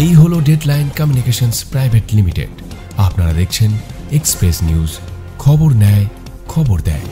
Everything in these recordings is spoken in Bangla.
এই হলো ডেডলাইন কমিউনিকেশনস প্রাইভেট লিমিটেড। আপনারা দেখছেন এক্সপ্রেস নিউজ, খবর নেয়, খবর দেয়।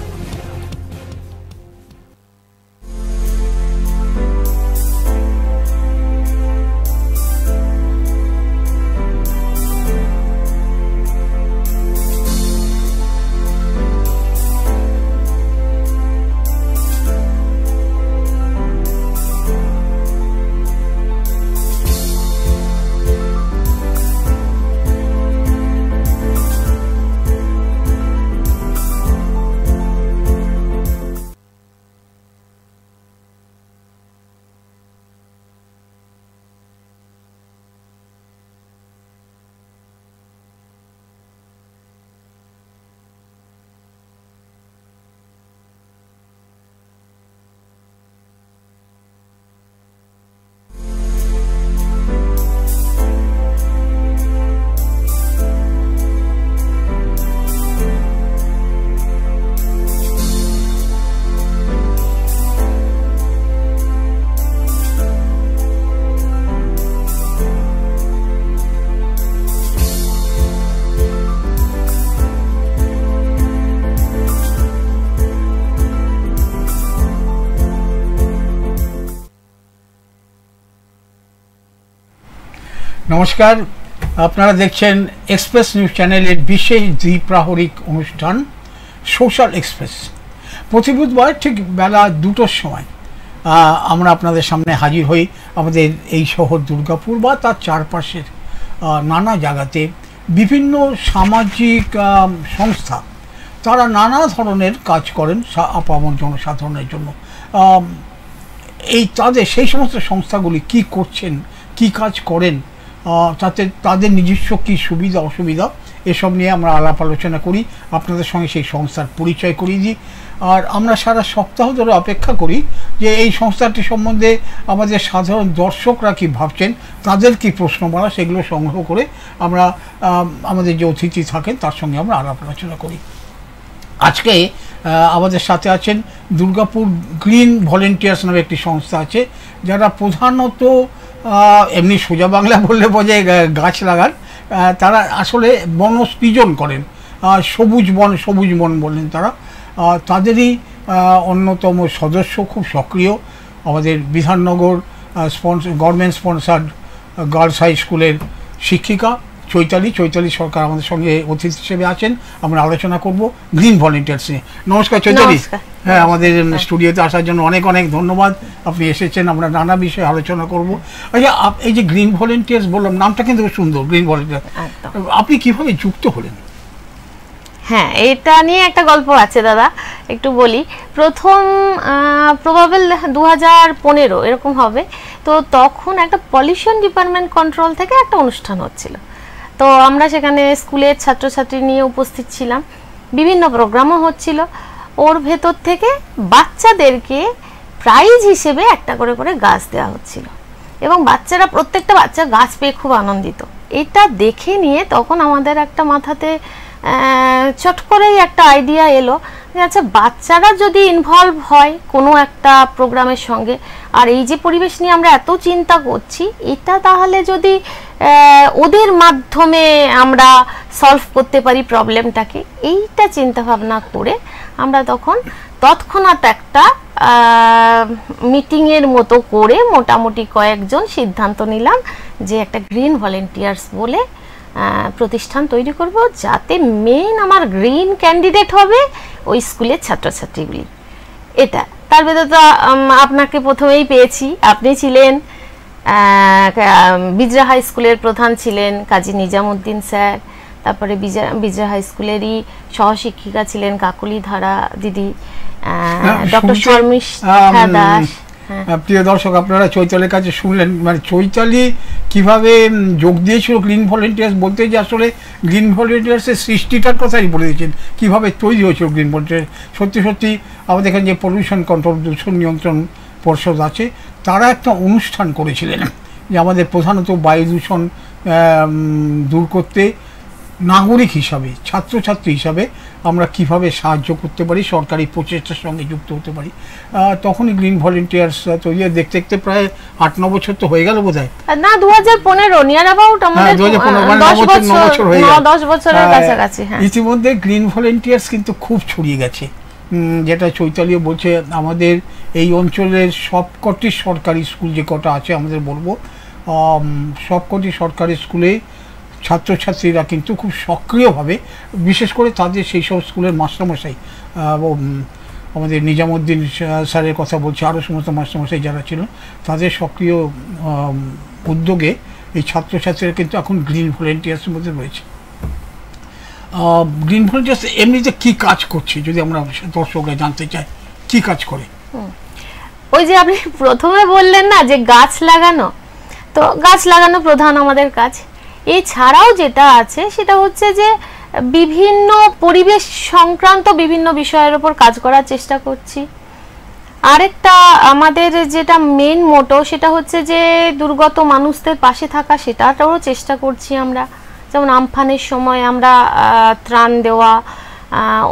নমস্কার, আপনারা দেখছেন এক্সপ্রেস নিউজ চ্যানেলের বিশেষ দ্বিপ্রাহরিক অনুষ্ঠান সোশ্যাল এক্সপ্রেস। প্রতি বুধবার ঠিক বেলা 2টোর সময় আমরা আপনাদের সামনে হাজির হই। আমাদের এই শহর দুর্গাপুর বা তার চারপাশের নানা জায়গাতে বিভিন্ন সামাজিক সংস্থা তারা নানা ধরনের কাজ করেন আপামর জনসাধারণের জন্য। এই সেই সমস্ত সংস্থাগুলি কি করছেন, কি কাজ করেন, তাতে তাদের নিজস্ব কী সুবিধা অসুবিধা, এসব নিয়ে আমরা আলাপ আলোচনা করি, আপনাদের সঙ্গে সেই সংস্থার পরিচয় করিয়ে দিই। আর আমরা সারা সপ্তাহ ধরে অপেক্ষা করি যে এই সংস্থাটি সম্বন্ধে আমাদের সাধারণ দর্শকরা কী ভাবছেন, তাদের কী প্রশ্নমালা, সেগুলো সংগ্রহ করে আমরা আমাদের যে অতিথি থাকেন তার সঙ্গে আমরা আলাপ আলোচনা করি। আজকে আমাদের সাথে আছেন দুর্গাপুর গ্রিন ভলেন্টিয়ার্স নামে একটি সংস্থা আছে, যারা প্রধানত এমনি সোজা বাংলা বললে বোঝায় গাছ লাগান, তারা আসলে বন সৃজন করেন, সবুজ বন বললেন তারা। তাদেরই অন্যতম সদস্য, খুব সক্রিয় আমাদের Bidhannagar government sponsored girls high স্কুলের শিক্ষিকা চৈতালি সরকার আমাদের সঙ্গে অতিথি হিসেবে আছেন। আমরা আলোচনা করব গ্রিন ভলেন্টিয়ার্স নিয়ে। নমস্কার চৈতালি। হ্যাঁ, আমাদের স্টুডিওতে আসার জন্য অনেক অনেক ধন্যবাদ, আপনি এসেছেন। আমরা নানা বিষয়ে আলোচনা করব। আচ্ছা, এই যে গ্রিন ভলেন্টিয়ার্স বললাম, নামটা কিন্তু সুন্দর, গ্রিন ভলেন্টিয়ার, আপনি কিভাবে যুক্ত হলেন? হ্যাঁ, এটা নিয়ে একটা গল্প আছে দাদা, একটু বলি। প্রথম প্রবাবল 2015 এরকম হবে, তো তখন একটা পলিউশন ডিপার্টমেন্ট কন্ট্রোল থেকে একটা অনুষ্ঠান হচ্ছিল। তো আমরা সেখানে স্কুলের ছাত্রছাত্রী নিয়ে উপস্থিত ছিলাম, বিভিন্ন প্রোগ্রামও হচ্ছিল। ওর ভেতর থেকে বাচ্চাদেরকে প্রাইজ হিসেবে একটা করে করে গাছ দেওয়া হচ্ছিল এবং প্রত্যেকটা বাচ্চা গাছ পেয়ে খুব আনন্দিত। এটা দেখে নিয়ে তখন আমাদের একটা মাথাতে চট করেই একটা আইডিয়া এলো যে আচ্ছা, বাচ্চারা যদি ইনভলভ হয় কোনো একটা প্রোগ্রামের সঙ্গে, আর এই যে পরিবেশ নিয়ে আমরা এত চিন্তা করছি, এটা তাহলে যদি ওদের মাধ্যমে আমরা সলভ করতে পারি প্রবলেমটাকে, এইটা চিন্তা ভাবনা করে আমরা তৎক্ষণাৎ একটা মিটিংয়ের মতো করে মোটামুটি কয়েকজন সিদ্ধান্ত নিলাম যে একটা গ্রিন ভলেন্টিয়ার্স বলে প্রতিষ্ঠান তৈরি করব, যাতে মেইন আমার গ্রিন ক্যান্ডিডেট হবে ওই স্কুলের ছাত্রছাত্রীগুলি। এটা তার ভেতরে তো আপনাকে প্রথমেই পেয়েছি, আপনি ছিলেন বিজরা হাই স্কুলের প্রধান ছিলেন কাজী নিজামুদ্দিন স্যার, তারপরে বিজরা হাই স্কুলেরই সহশিক্ষিকা ছিলেন কাকলি ধারা দিদি, ডক্টর শর্মিষ্ঠা দাস। প্রিয় দর্শক, আপনারা চৈতালির কাছে শুনলেন, মানে চৈতালি কিভাবে যোগ দিয়েছিল গ্রিন ভলেন্টিয়ার্স বলতে, যে আসলে গ্রিন ভলেন্টিয়ার্সের সৃষ্টিটার কথাই বলে দিয়েছেন, কীভাবে তৈরি হয়েছিল গ্রিন ভলেন্টিয়ার্স। সত্যি আমাদের এখানে যে পলিউশন কন্ট্রোল দূষণ নিয়ন্ত্রণ পর্ষদ আছে, তারা একটা অনুষ্ঠান করেছিলেন যে আমাদের প্রধানত বায়ু দূষণ দূর করতে নাগরিক হিসাবে, ছাত্রছাত্রী হিসাবে আমরা কিভাবে সাহায্য করতে পারি, সরকারি প্রচেষ্টার সঙ্গে যুক্ত হতে পারি। তখনই গ্রিন ভলেন্টিয়ার্স তৈরি দেখতে দেখতে প্রায় 8-9 বছর তো হয়ে গেল বোধহয়, না 2015 নিয়ার অ্যাবাউট আমাদের 9 বছর হয়ে গেল, 10 বছরের কাছাকাছি। ইতিমধ্যে গ্রিন ভলেন্টিয়ার্স কিন্তু খুব ছড়িয়ে গেছে। যেটা চৈতালিও বলছে, আমাদের এই অঞ্চলের সবকটি সরকারি স্কুল যে কটা আছে আমাদের বলবো, সবকটি সরকারি স্কুলে ছাত্রছাত্রীরা কিন্তু খুব সক্রিয়ভাবে, বিশেষ করে তাদের সেই সব স্কুলের মাস্টারমশাই, আমাদের নিজামুদ্দিন স্যারের কথা বলছি, আরও সমস্ত মাস্টারমশাই যারা ছিল তাদের সক্রিয় উদ্যোগে এই ছাত্রছাত্রীরা কিন্তু এখন গ্রিন ভলেন্টিয়ার্সের মধ্যে রয়েছে। গ্রিন ভলেন্টিয়ার্স এমনিতে কি কাজ করছে যদি আমরা দর্শকরা জানতে চাই, কি কাজ করে? ওই যে আপনি প্রথমে বললেন না যে গাছ লাগানো, তো গাছ লাগানো প্রধান আমাদের কাজ। এছাড়াও যেটা আছে সেটা হচ্ছে যে বিভিন্ন পরিবেশ সংক্রান্ত বিভিন্ন বিষয়ের উপর কাজ করার চেষ্টা করছি। আরেকটা আমাদের যেটা মেন মোটো সেটা হচ্ছে যে দুর্গত মানুষদের পাশে থাকা, সেটাটাও চেষ্টা করছি আমরা। যেমন আমফানের সময় আমরা ত্রাণ দেওয়া,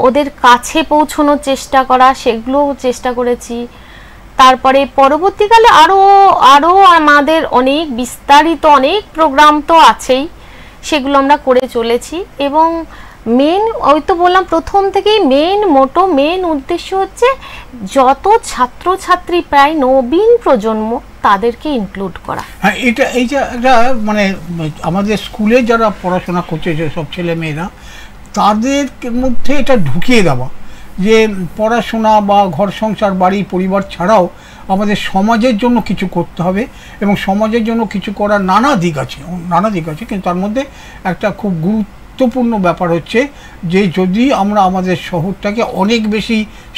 ওদের কাছে পৌঁছানোর চেষ্টা করা, সেগুলোও চেষ্টা করেছি। তারপরে পরবর্তীকালে আরও আমাদের অনেক বিস্তারিত অনেক প্রোগ্রাম তো আছেই, সেগুলো আমরা করে চলেছি। এবং মেন, ওই তো বললাম প্রথম থেকেই মেন মোটো, মেন উদ্দেশ্য হচ্ছে যত ছাত্রছাত্রী প্রায় নবীন প্রজন্ম তাদেরকে ইনক্লুড করা। হ্যাঁ, এটা মানে আমাদের স্কুলে যারা পড়াশোনা করছে যেসব ছেলে মেয়েরা, তাদের মধ্যে এটা ঢুকিয়ে দেওয়া যে পড়াশোনা বা ঘর সংসার বাড়ি পরিবার ছাড়াও আমাদের সমাজের জন্য কিছু করতে হবে, এবং সমাজের জন্য কিছু করার নানা দিক আছে, কিন্তু তার মধ্যে একটা খুব গুরুত্বপূর্ণ ব্যাপার হচ্ছে যে যদি আমরা আমাদের শহরটাকে অনেক বেশি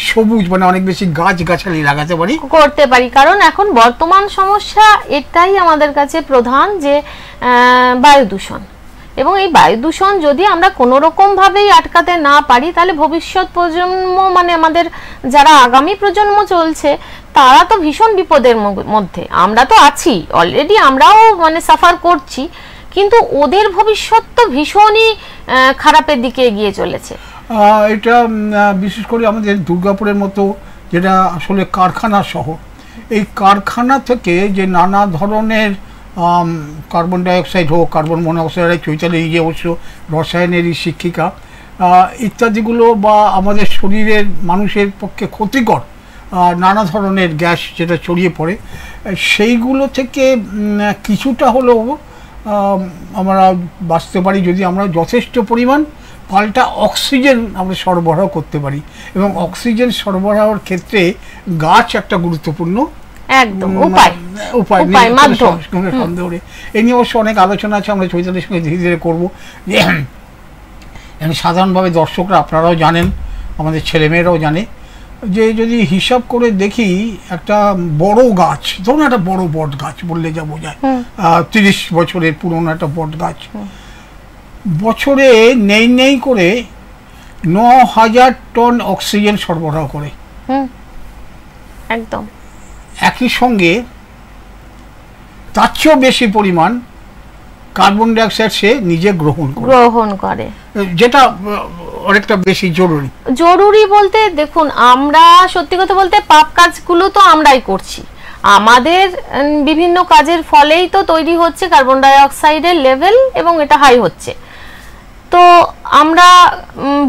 সবুজ, মানে অনেক বেশি গাছগাছালি লাগাতে পারি, করতে পারি। কারণ এখন বর্তমান সমস্যা এটাই আমাদের কাছে প্রধান, যে বায়ু দূষণ। এবং এই বায়ু দূষণ যদি আমরা কোনো রকমভাবেই আটকাতে না পারি, তাহলে ভবিষ্যৎ প্রজন্ম, মানে আমাদের যারা আগামী প্রজন্ম চলছে, তারা তো ভীষণ বিপদের মধ্যে। আমরা তো আছি অলরেডি, আমরাও মানে সাফার করছি, কিন্তু ওদের ভবিষ্যৎ তো ভীষণই খারাপের দিকে এগিয়ে চলেছে। এটা বিশেষ করে আমাদের দুর্গাপুরের মতো, যেটা আসলে কারখানা শহর, এই কারখানা থেকে যে নানা ধরনের কার্বন ডাইঅক্সাইড হোক, কার্বন মনোক্সাইড, চৈতালি যে অবশ্য রসায়নেরই শিক্ষিকা, ইত্যাদিগুলো বা আমাদের শরীরের মানুষের পক্ষে ক্ষতিকর নানা ধরনের গ্যাস যেটা ছড়িয়ে পড়ে, সেইগুলো থেকে কিছুটা হলেও আমরা বাঁচতে পারি যদি আমরা যথেষ্ট পরিমাণ পাল্টা অক্সিজেন আমরা সরবরাহ করতে পারি। এবং অক্সিজেন সরবরাহের ক্ষেত্রে গাছ একটা গুরুত্বপূর্ণ উপায় মাধ্যম। এই নিয়ে অবশ্য অনেক আলোচনা আছে, আমরা চৈতালির সঙ্গে ধীরে ধীরে করবো। যে সাধারণভাবে দর্শকরা, আপনারাও জানেন, আমাদের ছেলেমেয়েরাও জানে, যে যদি হিসাব করে দেখি একটা বড় গাছ, ধরুন একটা বড় বট গাছ বললে যা বোঝায়, 30 বছরের পুরনো একটা বট গাছ, বছরে নেই করে 9000 টন অক্সিজেন সরবরাহ করে। একদম। একই সঙ্গে তার চেয়েও বেশি পরিমাণ কার্বন ডাইঅক্সাইড সে নিজে গ্রহণ করে, যেটা অনেকটা বেশি জরুরি বলতে দেখুন, আমরা সত্যি কথা বলতে পাপ কাজগুলো তো আমরাই করছি, আমাদের বিভিন্ন কাজের ফলেই তো তৈরি হচ্ছে কার্বন ডাইঅক্সাইডের লেভেল, এবং এটা হাই হচ্ছে। তো আমরা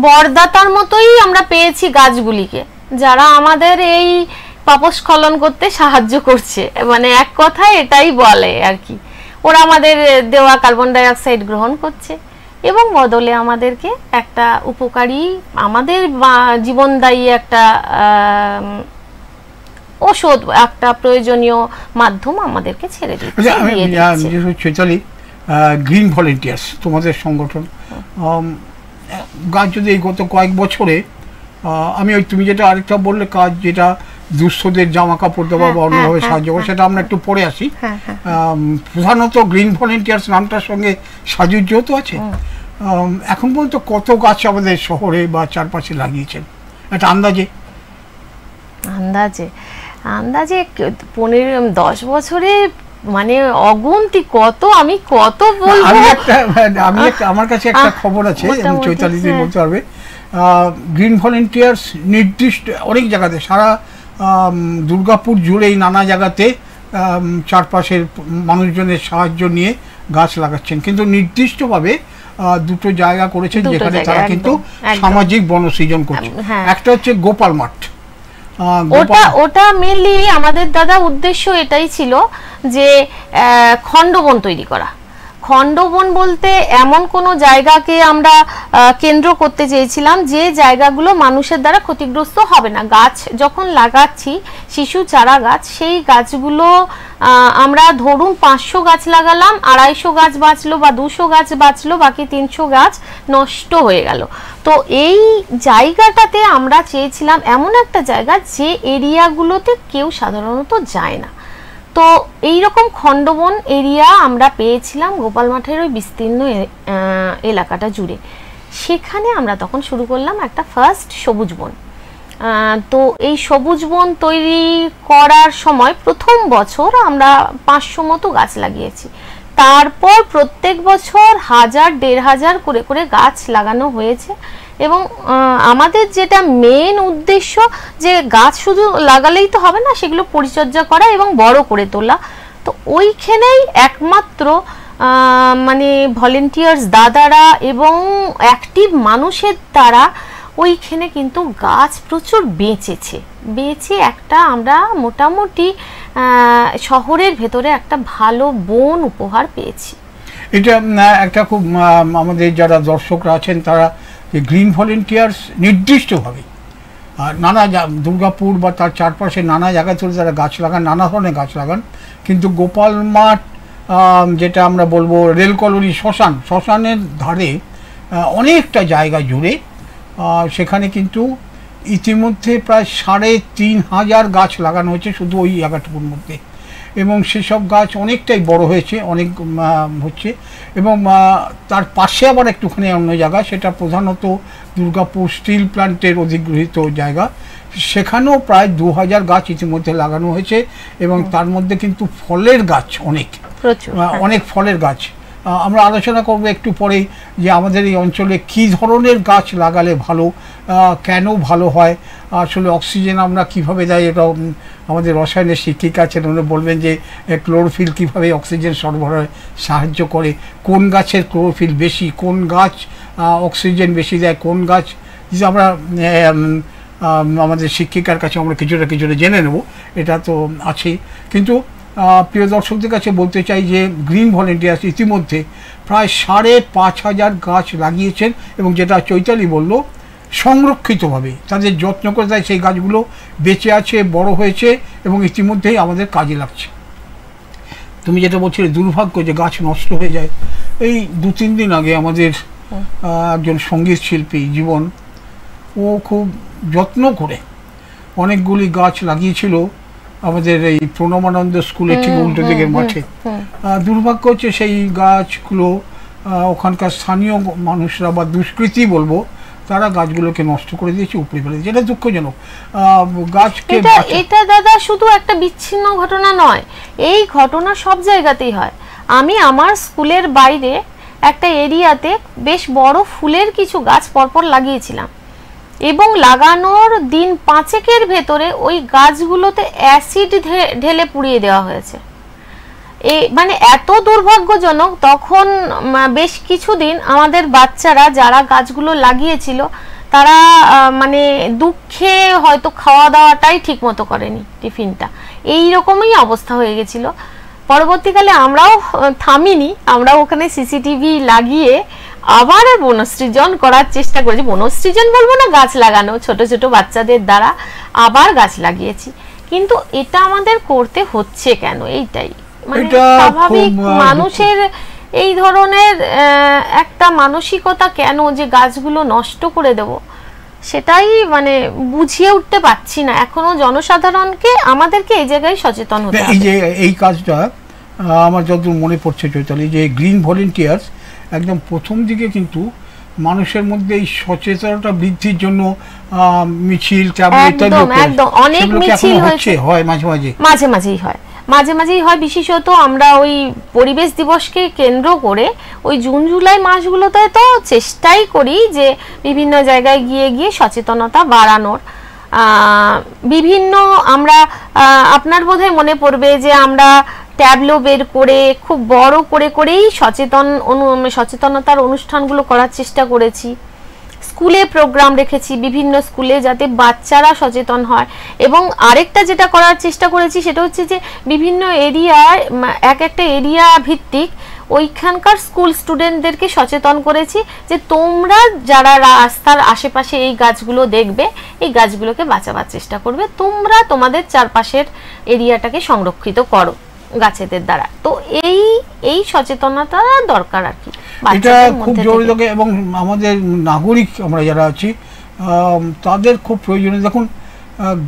বরদাতার মতোই আমরা পেয়েছি গাছগুলিকে, যারা আমাদের এই পাপস্খলন করতে সাহায্য করছে, মানে এক কথায় এটাই বলে আর কি। ওরা আমাদের দেওয়া কার্বন ডাইঅক্সাইড গ্রহণ করছে এবং বদলে আমাদেরকে একটা উপকারী, আমাদের জীবনদায়ী একটা ওষুধ, একটা প্রয়োজনীয় মাধ্যম আমাদেরকে ছেড়ে দিচ্ছে। চৈতালি, গ্রিন ভলেন্টিয়ার্স তোমাদের সংগঠন, গাছ যদি এই গত কয়েক বছরে, আমি ওই তুমি যেটা আরেকটা বললে কাজ, যেটা দুস্থদের জামা কাপড় দেওয়া বা অন্যভাবে সাহায্য করে, সেটা আমরা একটু পরে আসি। প্রধানত গ্রিন ভলেন্টিয়ার্স নামটার সঙ্গে সাজুজ্য তো আছে। এখন পর্যন্ত কত গাছ আমাদের শহরে বা চারপাশে লাগিয়েছেন একটা আন্দাজে? 10 বছরে মানে অগুন্তি, কত আমি কত বলবো। আমি আমার কাছে একটা খবর আছে, চৈতালি তুমি বলতে পারবে। গ্রিন ভলেন্টিয়ার্স নির্দিষ্ট অনেক জায়গাতে, সারা দুর্গাপুর জুড়েই নানা জায়গাতে চারপাশের মানুষজনের সাহায্য নিয়ে গাছ লাগাচ্ছেন, কিন্তু নির্দিষ্টভাবে দুটো জায়গা করেছেন যেখানে তারা কিন্তু সামাজিক বনসৃজন করছে। একটা হচ্ছে গোপাল মাঠ, ওটা মেনলি আমাদের দাদা উদ্দেশ্য এটাই ছিল যে খণ্ডবন তৈরি করা। খণ্ডবন বলতে এমন কোনো জায়গাকে আমরা কেন্দ্র করতে চেয়েছিলাম যে জায়গাগুলো মানুষের দ্বারা ক্ষতিগ্রস্ত হবে না। গাছ যখন লাগাচ্ছি, শিশু চারা গাছ, সেই গাছগুলো আমরা ধরুন 500 গাছ লাগালাম, 250 গাছ বাঁচলো বা 200 গাছ বাঁচলো, বাকি 300 গাছ নষ্ট হয়ে গেল। তো এই জায়গাটাতে আমরা চেয়েছিলাম এমন একটা জায়গা যে এরিয়াগুলোতে কেউ সাধারণত যায় না। তো এইরকম খণ্ডবন এরিয়া আমরা পেয়েছিলাম গোপাল মাঠের ওই বিস্তীর্ণ এলাকাটা জুড়ে। সেখানে আমরা তখন শুরু করলাম একটা ফার্স্ট সবুজ বন। তো এই সবুজ বন তৈরি করার সময় প্রথম বছর আমরা 500 মতো গাছ লাগিয়েছি। তারপর প্রত্যেক বছর 1000-1500 করে গাছ লাগানো হয়েছে। এবং আমাদের যেটা মেন উদ্দেশ্য যে গাছ শুধু লাগালেই তো হবে না, সেগুলো পরিচর্যা করা এবং বড় করে তোলা। তো ওইখানেই একমাত্র মানে ভলেন্টিয়ার্স দাদারা এবং অ্যাক্টিভ মানুষের দ্বারা ওইখানে কিন্তু গাছ প্রচুর বেঁচে একটা আমরা মোটামুটি শহরের ভেতরে একটা ভালো বন উপহার পেয়েছি। এটা একটা খুব আমাদের যারা দর্শকরা আছেন তারা গ্রিন ভলেন্টিয়ার্স নির্দিষ্টভাবে নানা দুর্গাপুর বা তার চারপাশে নানা জায়গায় চলে তারা গাছ লাগান, নানা ধরনের গাছ লাগান। কিন্তু গোপাল মাঠ, যেটা আমরা বলবো রেল কলোনি, শ্মশানের ধারে অনেকটা জায়গা জুড়ে সেখানে কিন্তু ইতিমধ্যে প্রায় 3500 গাছ লাগানো হয়েছে শুধু ওই জায়গাটুকুর মধ্যে। এবং সেসব গাছ অনেকটাই বড় হয়েছে, অনেক হচ্ছে। এবং তার পাশে আবার একটুখানি অন্য জায়গা, সেটা প্রধানত দুর্গাপুর স্টিল প্ল্যান্টের অধিগৃহীত জায়গা, সেখানেও প্রায় 2000 গাছ ইতিমধ্যে লাগানো হয়েছে। এবং তার মধ্যে কিন্তু ফলের গাছ অনেক ফলের গাছ। আমরা আলোচনা করব একটু পরেই যে আমাদের এই অঞ্চলে কী ধরনের গাছ লাগালে ভালো, কেন ভালো হয়, আসলে অক্সিজেন আমরা কিভাবে দেয়, এটা আমাদের রসায়নের শিক্ষিকা আছেন, উনি বলবেন যে ক্লোরোফিল কিভাবে অক্সিজেন সরবরাহে সাহায্য করে, কোন গাছের ক্লোরোফিল বেশি, কোন গাছ অক্সিজেন বেশি দেয়, কোন গাছ, যে আমরা আমাদের শিক্ষিকার কাছে আমরা কিছুটা জেনে নেব, এটা তো আছেই। কিন্তু প্রিয় দর্শকদের কাছে বলতে চাই যে গ্রিন ভলেন্টিয়ার্স ইতিমধ্যে প্রায় 5500 গাছ লাগিয়েছেন। এবং যেটা চৈতালি বলল, সংরক্ষিতভাবে তাদের যত্ন করে তাই সেই গাছগুলো বেঁচে আছে, বড় হয়েছে এবং ইতিমধ্যেই আমাদের কাজে লাগছে। তুমি যেটা বলছিলে দুর্ভাগ্য যে গাছ নষ্ট হয়ে যায়, এই 2-3 দিন আগে আমাদের একজন সঙ্গীত শিল্পী জীবন, ও খুব যত্ন করে অনেকগুলি গাছ লাগিয়েছিল আমাদের এই প্রণমানন্দ স্কুলের ঠিক উল্টো দিকের মাঠে। দুর্ভাগ্য হচ্ছে সেই গাছগুলো ওখানকার স্থানীয় মানুষরা বা দুষ্কৃতী বলবো, তারা গাছগুলোকে নষ্ট করে দিয়েছে, উপড়ে ফেলে দিয়েছে। এটা দুঃখজনক। গাছকে এটা দাদা শুধু একটা বিচ্ছিন্ন ঘটনা নয়, এই ঘটনা সব জায়গাতেই হয়। আমি আমার স্কুলের বাইরে একটা এরিয়াতে বেশ বড় ফুলের কিছু গাছ পরপর লাগিয়েছিলাম এবং লাগানোর দিন 5-এর ভেতরে ওই গাছগুলোতে অ্যাসিড ঢেলে পুড়িয়ে দেওয়া হয়েছে। মানে এত দুর্ভাগ্যজনক। তখন বেশ কিছুদিন আমাদের বাচ্চারা যারা গাছগুলো লাগিয়েছিল তারা মানে দুঃখে হয়তো খাওয়া দাওয়াটাই ঠিক মতো করেনি, টিফিনটা, এই রকমই অবস্থা হয়ে গেছিল। পরবর্তীকালে আমরাও থামিনি, আমরাও ওখানে সিসিটিভি লাগিয়ে আবার বনসৃজন করার চেষ্টা করেছি। বনসৃজন বলবো না, গাছ লাগানো ছোট ছোট বাচ্চাদের দ্বারা আবার গাছ লাগিয়েছি। কিন্তু এটা আমাদের করতে হচ্ছে কেন, এইটাই মানে স্বাভাবিক মানুষের এই ধরনের একটা মানসিকতা কেন যে গাছগুলো নষ্ট করে দেব, সেটাই মানে বুঝিয়ে উঠতে পারছি না এখনো জনসাধারণকে। আমাদেরকে এই জায়গায় সচেতন হতে হবে। এই যে এই কাজটা আমার যতদূর মনে পড়ছে চৈতালি, যে গ্রিন ভলেন্টিয়ার্স একদম প্রথম দিকে কিন্তু মানুষের মধ্যে এই সচেতনতা বৃদ্ধির জন্য মিছিল, একদম অনেক মিছিল হয়, মাঝে মাঝেই হয়। মাঝে মাঝেই হয়, বিশেষত আমরা ওই পরিবেশ দিবসকে কেন্দ্র করে ওই জুন জুলাই মাসগুলোতে তো চেষ্টাই করি যে বিভিন্ন জায়গায় গিয়ে গিয়ে সচেতনতা বাড়ানোর। বিভিন্ন আমরা আপনার বোধহয় মনে পড়বে যে আমরা ট্যাবলো বের করে খুব বড় করেই সচেতনতার অনুষ্ঠানগুলো করার চেষ্টা করেছি। স্কুলে প্রোগ্রাম রেখেছি বিভিন্ন স্কুলে, যাতে বাচ্চারা সচেতন হয়। এবং আরেকটা যেটা করার চেষ্টা করেছি সেটা হচ্ছে যে বিভিন্ন এরিয়ায় একটা এরিয়া ভিত্তিক ওইখানকার স্কুল স্টুডেন্টদেরকে সচেতন করেছি যে তোমরা যারা রাস্তার আশেপাশে এই গাছগুলো দেখবে, এই গাছগুলোকে বাঁচাবার চেষ্টা করবে, তোমরা তোমাদের চারপাশের এরিয়াটাকে সংরক্ষিত করো গাছেদের দ্বারা। তো এই সচেতনতা দরকার আর কি, এটা খুব জরুরি। এবং আমাদের নাগরিক আমরা যারা আছি তাদের খুব প্রয়োজনীয়। দেখুন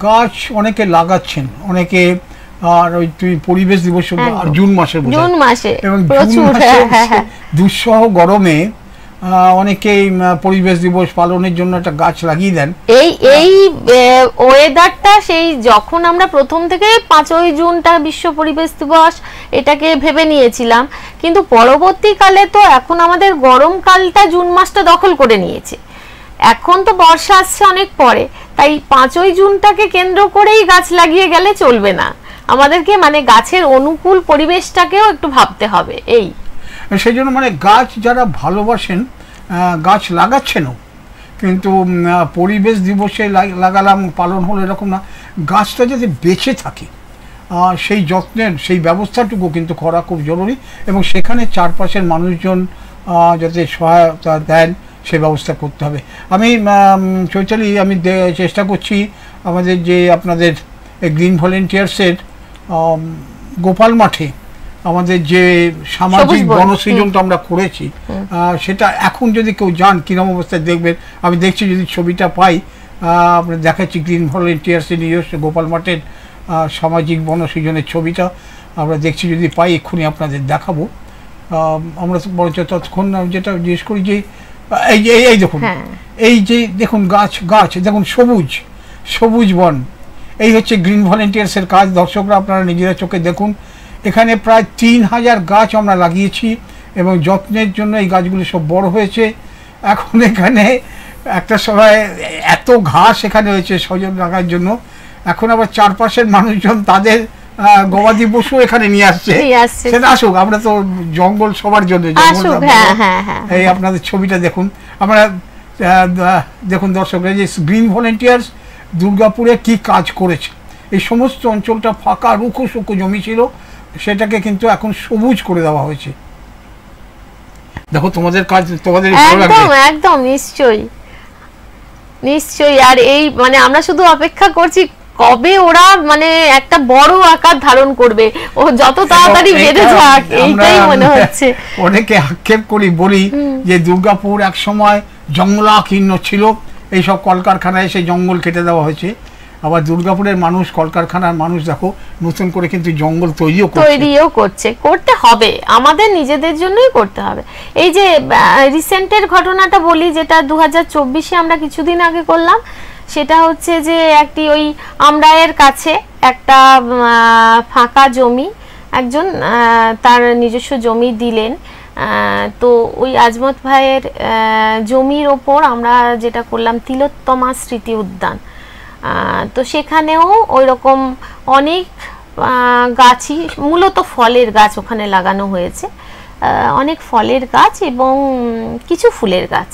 গাছ অনেকে লাগাচ্ছেন, অনেকে আর ওই পরিবেশ দিবস জুন মাসে এবং দুঃসহ গরমে অনেকেই পরিবেশ দিবস পালনের জন্য একটা গাছ লাগিয়ে দেন। এই ওয়েদারটা সেই যখন আমরা প্রথম থেকে 5ই জুনটা বিশ্ব পরিবেশ দিবস এটাকে ভেবে নিয়েছিলাম, কিন্তু পরবর্তীকালে তো এখন আমাদের গরমকালটা জুন মাসটা দখল করে নিয়েছে। এখন তো বর্ষা আসছে অনেক পরে, তাই 5ই জুনটাকে কেন্দ্র করেই গাছ লাগিয়ে গেলে চলবে না, আমাদেরকে মানে গাছের অনুকূল পরিবেশটাকেও একটু ভাবতে হবে। সেই জন্য মানে গাছ যারা ভালোবাসেন গাছ লাগাচ্ছেনও, কিন্তু পরিবেশ দিবসে লাগালাম পালন হলো এরকম না, গাছটা যাতে বেঁচে থাকে সেই যত্নের সেই ব্যবস্থাটুকু কিন্তু করা খুব জরুরি। এবং সেখানে চারপাশের মানুষজন যাতে সহায়তা দেন সে ব্যবস্থা করতে হবে। আমি চৈতালি আমি চেষ্টা করছি আমাদের যে আপনাদের গ্রিন ভলেন্টিয়ার্সের গোপাল মাঠে আমাদের যে সামাজিক বনসৃজনটা আমরা করেছি সেটা এখন যদি কেউ যান কিরকম অবস্থায় দেখবেন, আমি দেখছি যদি ছবিটা পাই আমরা দেখাচ্ছি গ্রিন ভলেন্টিয়ার্সের নিজস্ব গোপাল মাঠের সামাজিক বনসৃজনের ছবিটা আমরা দেখছি, যদি পাই এক্ষুনি আপনাদের দেখাবো। আমরা তো বরঞ্চ ততক্ষণ যেটা জিজ্ঞেস করি যে এই দেখুন, এই যে দেখুন গাছ দেখুন, সবুজ বন, এই হচ্ছে গ্রিন ভলেন্টিয়ার্সের কাজ। দর্শকরা আপনারা নিজেরা চোখে দেখুন, এখানে প্রায় 3000 গাছ আমরা লাগিয়েছি এবং যত্নের জন্য এই গাছগুলি সব বড় হয়েছে। এখন এখানে একটা সময় এত ঘাস এখানে হয়েছে সজল রাখার জন্য, এখন আবার চারপাশের মানুষজন তাদের গবাদি পশু এখানে নিয়ে আসছে, সেটা আসুক, আমরা তো জঙ্গল সবার জন্য। এই আপনাদের ছবিটা দেখুন, আমরা দেখুন দর্শকরা যে গ্রিন ভলেন্টিয়ার্স দুর্গাপুরে কি কাজ করেছে। এই সমস্ত অঞ্চলটা ফাঁকা রুখো শুকো জমি ছিল, সেটাকে কিন্তু এখন সবুজ করে দেওয়া হয়েছে। দেখো তোমাদের কাজ তোমাদের একদম নিশ্চয়ই। আর এই মানে আমরা শুধু অপেক্ষা করছি কবে ওরা মানে একটা বড় আকার ধারণ করবে, ও যত তাড়াতাড়ি বেড়ে যাক এইটাই মনে হচ্ছে। অনেকে আক্ষেপ করি বলি যে দুর্গাপুর এক সময় জঙ্গলাকীর্ণ ছিল, এইসব কলকারখানায় এসে জঙ্গল কেটে দেওয়া হয়েছে। আবার দুর্গাপুরের মানুষ, কলকারখানার মানুষ দেখো নতুন করে কিন্তু জঙ্গল তৈরিও করতে হবে, আমাদের নিজেদের জন্যই করতে হবে। এই যে রিসেন্টের ঘটনাটা বলি, যেটা 2024-এ আমরা কিছুদিন আগে করলাম, সেটা হচ্ছে যে একটি ওই আমরায়ের কাছে একটা ফাঁকা জমি একজন তার নিজস্ব জমি দিলেন। তো ওই আজমত ভাইয়ের জমির ওপর আমরা যেটা করলাম তিলোত্তমা স্মৃতি উদ্যান, তো সেখানেও ওই রকম অনেক গাছই, মূলত ফলের গাছ ওখানে লাগানো হয়েছে, অনেক ফলের গাছ এবং কিছু ফুলের গাছ।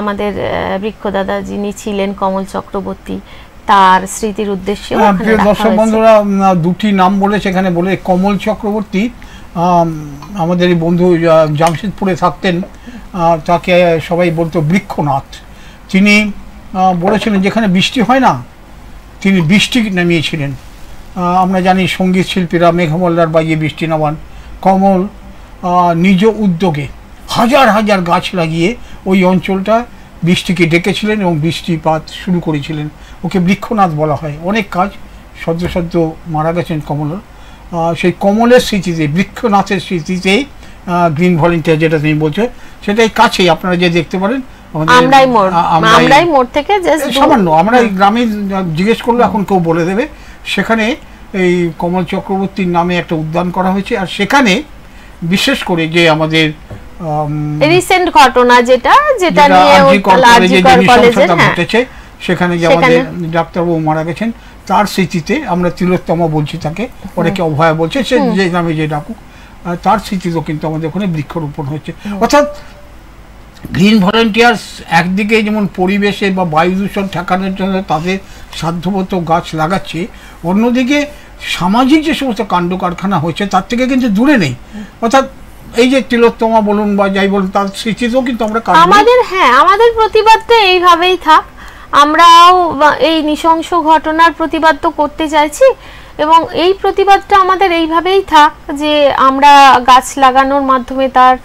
আমাদের বৃক্ষদাদা যিনি ছিলেন কমল চক্রবর্তী, তার স্মৃতির উদ্দেশ্যে। দর্শক বন্ধুরা দুটি নাম বলে সেখানে বলে, কমল চক্রবর্তী আমাদের বন্ধু জামশেদপুরে থাকতেন, তাকে সবাই বলতো বৃক্ষনাথ। তিনি বলেছিলেন যেখানে বৃষ্টি হয় না তিনি বৃষ্টি নামিয়েছিলেন। আমরা জানি সঙ্গীত শিল্পীরা মেঘমল্লার বাজিয়ে বৃষ্টি নামান, কমল নিজ উদ্যোগে হাজার হাজার গাছ লাগিয়ে ওই অঞ্চলটা বৃষ্টিকে ডেকেছিলেন এবং বৃষ্টিপাত শুরু করেছিলেন। ওকে বৃক্ষনাথ বলা হয়। অনেক কাজ, সদ্য মারা গেছেন কমল। সেই কমলের স্মৃতিতে, বৃক্ষনাথের স্মৃতিতেই গ্রিন ভলেন্টিয়ার যেটা তুমি বলছো, সেটাই কাছেই আপনারা যে দেখতে পারেন। আমরাই মোড় থেকে সামান্য আমরা এই গ্রামে জিজ্ঞেস করলে এখন কেউ বলে দেবে, সেখানে এই কমল চক্রবর্তীর নামে একটা উদ্যান করা হয়েছে। আর সেখানে বিশেষ করে যে আমাদের রিসেন্ট ঘটনা যেটা নিয়ে ঘটেছে, সেখানে যে আমাদের ডাক্তারবাবু মারা গেছেন তার স্মৃতিতে আমরা তিলোত্তমা বলছি, তাকে অনেকে অভয়া বলছে, সে যে নামে যে ডাকুক, তার স্মৃতিতেও কিন্তু আমাদের ওখানে বৃক্ষরোপণ হচ্ছে। অর্থাৎ গ্রিন ভলেন্টিয়ার্স একদিকে যেমন পরিবেশে বা বায়ু দূষণ ঠেকানোর জন্য তাদের সাধ্যমতো গাছ লাগাচ্ছে, অন্যদিকে সামাজিক যে সমস্ত কাণ্ড কারখানা হচ্ছে তার থেকে কিন্তু দূরে নেই। অর্থাৎ এই যে তিলোত্তমা বলুন বা যাই বলুন, তার স্মৃতিতেও কিন্তু আমরা আমাদের প্রতিবাদটা এইভাবেই থাক। আমরাও এই নৃশংস ঘটনার প্রতিবাদ তো করতে চাইছি, এবং এই প্রতিবাদটা আমাদের এইভাবেই থাক যে আমরা গাছ লাগানোর মাধ্যমে তার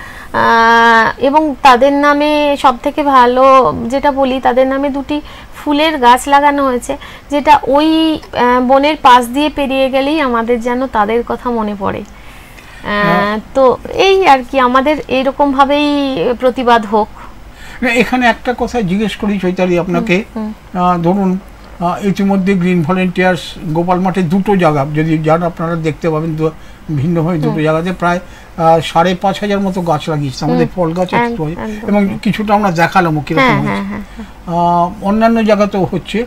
এবং তাদের নামে সব থেকে ভালো যেটা বলি, তাদের নামে 2টি ফুলের গাছ লাগানো হয়েছে, যেটা ওই বনের পাশ দিয়ে পেরিয়ে গেলেই আমাদের যেন তাদের কথা মনে পড়ে। তো এই আর কি, আমাদের এইরকম ভাবেই প্রতিবাদ হোক। এখানে একটা কথা জিজ্ঞেস করি চৈতালি আপনাকে, ধরুন ইতিমধ্যে গ্রিন ভলেন্টিয়ার্স গোপাল মাঠে 2টো জায়গা, যদি যারা আপনারা দেখতে পাবেন ভিন্নভাবে 2টো জায়গাতে প্রায় 5,500 মতো গাছ লাগিয়েছে, আমাদের ফল গাছ এবং কিছুটা আমরা দেখালাম কিরকম হয়েছে। অন্যান্য জায়গাতেও হচ্ছে,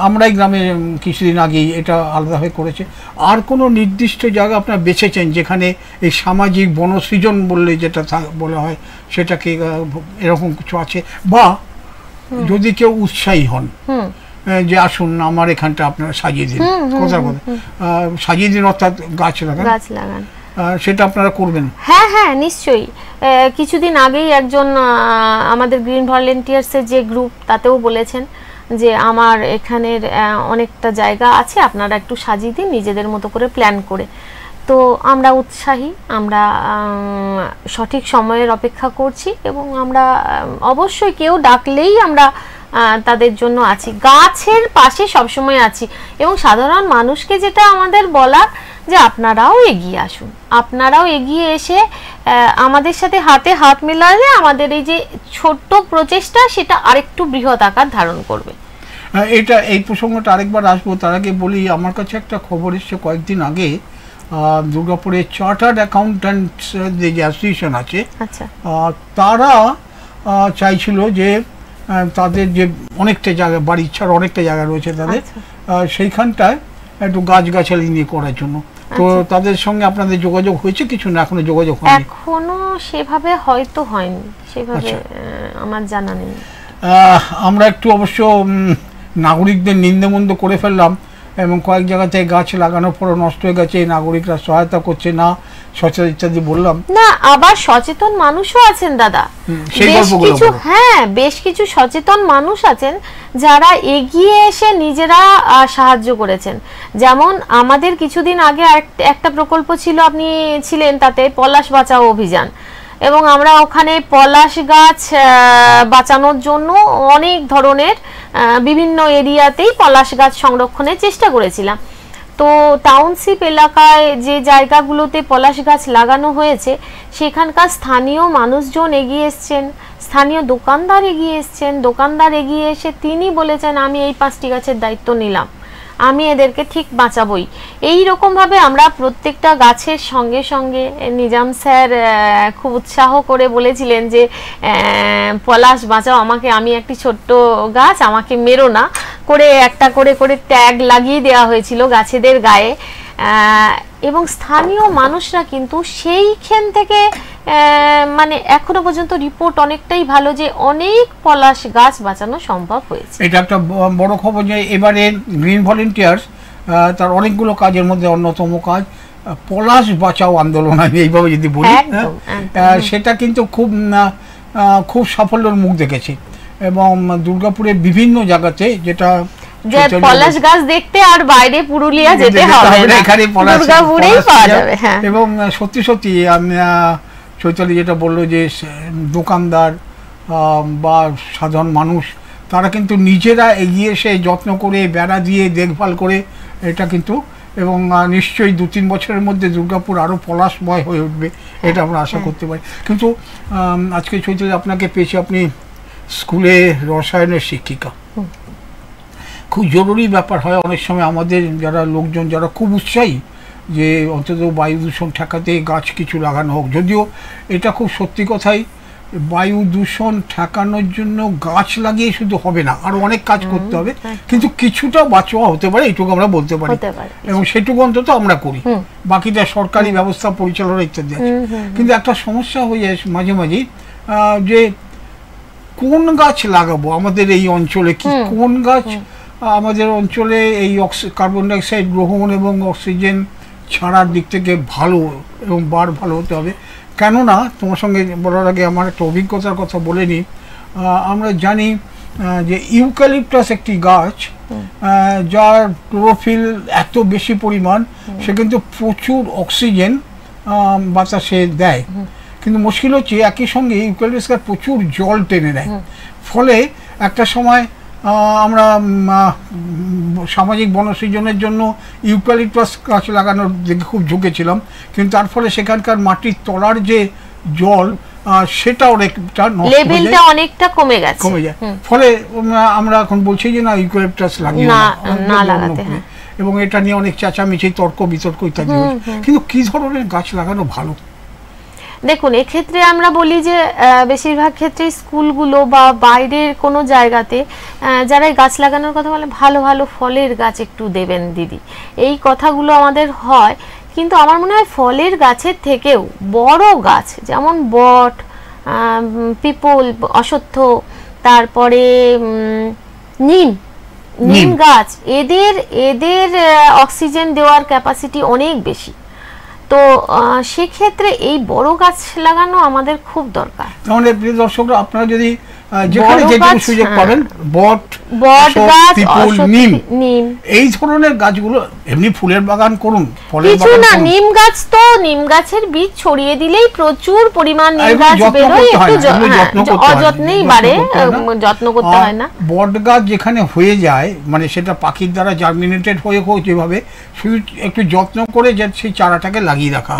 আমরাই গ্রামে কিছুদিন আগেই এটা আলাদাভাবে করেছে। আর কোনো নির্দিষ্ট জায়গা আপনারা বেছেছেন যেখানে এই সামাজিক বনসৃজন বললে যেটা বলা হয় সেটাকে এরকম কিছু আছে, বা যদি কেউ উৎসাহী হন যে আসুন আমার এখানটা আপনারা সাজিয়ে দিন, সাজিয়ে দিন অর্থাৎ গাছ লাগান, সেটা আপনারা করবেন? হ্যাঁ নিশ্চয়ই। কিছুদিন আগেই একজন আমাদের গ্রিন ভলেন্টিয়ার্সের যে গ্রুপ, তাতেও বলেছেন যে আমার এখানের অনেকটা জায়গা আছে, আপনারা একটু সাজিয়ে দিন নিজেদের মতো করে প্ল্যান করে। তো আমরা উৎসাহী, আমরা সঠিক সময়ের অপেক্ষা করছি, এবং আমরা অবশ্যই কেউ ডাকলেই আমরা তাদের জন্য আছি, গাছের পাশে সবসময় আছি। এবং সাধারণ মানুষকে যেটা আমাদের বলার, যে আপনারাও এগিয়ে আসুন, আপনারাও এগিয়ে এসে আমাদের সাথে হাতে হাত মেলালে আমাদের এই যে ছোট্ট প্রচেষ্টা সেটা আরেকটু বৃহৎ আকার ধারণ করবে। এই প্রসঙ্গটা আরেকবার আসবো, তার আগে বলি আমার কাছে একটা খবর এসছে কয়েকদিন আগে, দুর্গাপুরে চার্টার্ড অ্যাকাউন্ট্যান্টস যে অ্যাসোসিয়েশন আছে, তারা চাইছিল যে তাদের যে অনেকটা জায়গা, বাড়ির ছাড়া অনেকটা জায়গা রয়েছে তাদের, সেইখানটায় একটু গাছগাছালি নিয়ে করার জন্য। তো তাদের সঙ্গে আপনাদের যোগাযোগ হয়েছে কিছু? না এখনো যোগাযোগ হয়নি? এখনো সেভাবে হয়তো হয়নি, সেভাবে আমার জানা নেই। আমরা একটু অবশ্য নাগরিকদের নিন্দামন্দ করে ফেললাম, এবং কয়েক জায়গাতে গাছ লাগানোর পরও নষ্ট হয়ে গেছে, নাগরিকরা সহায়তা করছে না, সচেতন ইত্যাদি বললাম না। আবার সচেতন মানুষও আছেন দাদা, বেশ কিছু সচেতন মানুষ আছেন যারা এগিয়ে এসে নিজেরা সাহায্য করেছেন। যেমন আমাদের কিছুদিন আগে একটা প্রকল্প ছিল, আপনি ছিলেন তাতে, পলাশ বাঁচাও অভিযান, এবং আমরা ওখানে পলাশ গাছ বাঁচানোর জন্য অনেক ধরনের বিভিন্ন এরিয়াতেই পলাশ গাছ সংরক্ষণের চেষ্টা করেছিলাম। তো টাউনশিপ এলাকায় যে জায়গাগুলোতে পলাশ গাছ লাগানো হয়েছে সেখানকার স্থানীয় মানুষজন এগিয়ে এসছেন, স্থানীয় দোকানদার এগিয়ে এসছেন। দোকানদার এগিয়ে এসে তিনি বলেছেন আমি এই 5টি গাছের দায়িত্ব নিলাম, আমি এদেরকে ঠিক বাঁচাবই। এই রকমভাবে আমরা প্রত্যেকটা গাছের সঙ্গে সঙ্গে নিজাম স্যার খুব উৎসাহ করে বলেছিলেন যে পলাশ বাঁচাও আমাকে, আমি একটি ছোট্ট গাছ, আমাকে মেরো না, করে একটা করে করে ট্যাগ লাগিয়ে দেওয়া হয়েছিল গাছেদের গায়ে। এবং স্থানীয় মানুষরা কিন্তু সেইখান থেকে মানে এখনো পর্যন্ত রিপোর্ট অনেকটাই ভালো যে অনেক পলাশ গাছ বাঁচানো সম্ভব হয়েছে। এটা একটা বড় খবর যে এবারে গ্রিন ভলেন্টিয়ার্স তার অনেকগুলো কাজের মধ্যে অন্যতম কাজ পলাশ বাঁচাও আন্দোলন, আমি এইভাবে যদি বলি, সেটা কিন্তু খুব সাফল্যের মুখ দেখেছে। এবং দুর্গাপুরের বিভিন্ন জায়গাতে, যেটা পলাশ গাছ দেখতে আর বাইরে পুরুলিয়া যেতে হবে না, এখানে দুর্গাপুরেই পাওয়া যাবে। এবং সত্যি সত্যি চৈতালি যেটা বললো যে দোকানদার বা সাধারণ মানুষ তারা কিন্তু নিজেরা এগিয়ে এসে যত্ন করে বেড়া দিয়ে দেখভাল করে এটা কিন্তু, এবং নিশ্চয়ই 2-3 বছরের মধ্যে দুর্গাপুর আরও পলাশময় হয়ে উঠবে, এটা আমরা আশা করতে পারি। কিন্তু আজকে চৈতালি আপনাকে পেয়েছি, আপনি স্কুলে রসায়নের শিক্ষিকা, খুব জরুরি ব্যাপার হয় অনেক সময় আমাদের যারা লোকজন যারা খুব উৎসাহী যে অন্তত বায়ু দূষণ ঠেকাতে গাছ কিছু লাগানো হোক, যদিও এটা খুব সত্যি কথাই, বায়ু দূষণ ঠেকানোর জন্য গাছ লাগিয়ে শুধু হবে না, আরো অনেক কাজ করতে হবে, কিন্তু কিছুটা বাঁচোয়া হতে পারে এইটুকু আমরা বলতে পারি, এবং সেটুকু অন্তত আমরা করি, বাকিটা সরকারি ব্যবস্থা পরিচালনা ইত্যাদি আছে। কিন্তু একটা সমস্যা হয়ে যায় মাঝে মাঝে যে কোন গাছ লাগাবো আমাদের এই অঞ্চলে, কি কোন গাছ আমাদের অঞ্চলে এই কার্বন ডাইঅক্সাইড গ্রহণ এবং অক্সিজেন ছাড়ার দিক থেকে ভালো এবং ভালো হতে হবে। কেননা তোমার সঙ্গে বলার আগে আমার একটা অভিজ্ঞতার কথা বলে নিই। আমরা জানি যে ইউক্যালিপটাস একটি গাছ যার ক্লোরোফিল এত বেশি পরিমাণ, সে কিন্তু প্রচুর অক্সিজেন বাতাসে দেয়, কিন্তু মুশকিল হচ্ছে একই সঙ্গে ইউক্যালিপটাস গাছ প্রচুর জল টেনে নেয়। ফলে একটা সময় আমরা সামাজিক বনসৃজনের জন্য ইউক্যালিপটাস গাছ লাগানোর দিকে খুব ঝুঁকেছিলাম, কিন্তু তার ফলে সেখানকার মাটির তলার যে জল সেটা অনেকটা কমে যায়। ফলে আমরা এখন বলছি যে না ইউক্যালিপটাস লাগিয়ে এবং এটা নিয়ে অনেক চেঁচামেচি, তর্ক বিতর্ক ইত্যাদি হয়েছে। কিন্তু কি ধরনের গাছ লাগানো ভালো? দেখুন, এক্ষেত্রে আমরা বলি যে বেশিরভাগ ক্ষেত্রে স্কুলগুলো বা বাইরের কোনো জায়গাতে যারা গাছ লাগানোর কথা বলে ভালো ভালো ফলের গাছ একটু দেবেন দিদি, এই কথাগুলো আমাদের হয়। কিন্তু আমার মনে হয় ফলের গাছের থেকেও বড় গাছ যেমন বট, পিপল, অশ্বত্থ, তারপরে নিম গাছ, এদের অক্সিজেন দেওয়ার ক্যাপাসিটি অনেক বেশি। তো সেক্ষেত্রে এই বড় গাছ লাগানো আমাদের খুব দরকার। তাহলে প্রিয় দর্শকরা, আপনারা যদি যেখানে যেটুকু সুযোগ পাবেন, বট গাছ, নিম, এই ধরনের গাছগুলো, এমনি ফুলের বাগান করুন, কিছু না, নিম গাছ তো নিম গাছের বীজ ছড়িয়ে দিলেই প্রচুর পরিমাণ নিম গাছ বেরোয়, একটু অযত্নেই বাড়ে, যত্ন করতে হয় না। বট গাছ যেখানে হয়ে যায়, মানে সেটা পাখির দ্বারা জার্মিনেটেড হয়ে হোক যেভাবে, শুধু একটু যত্ন করে যে সেই চারাটাকে লাগিয়ে রাখা,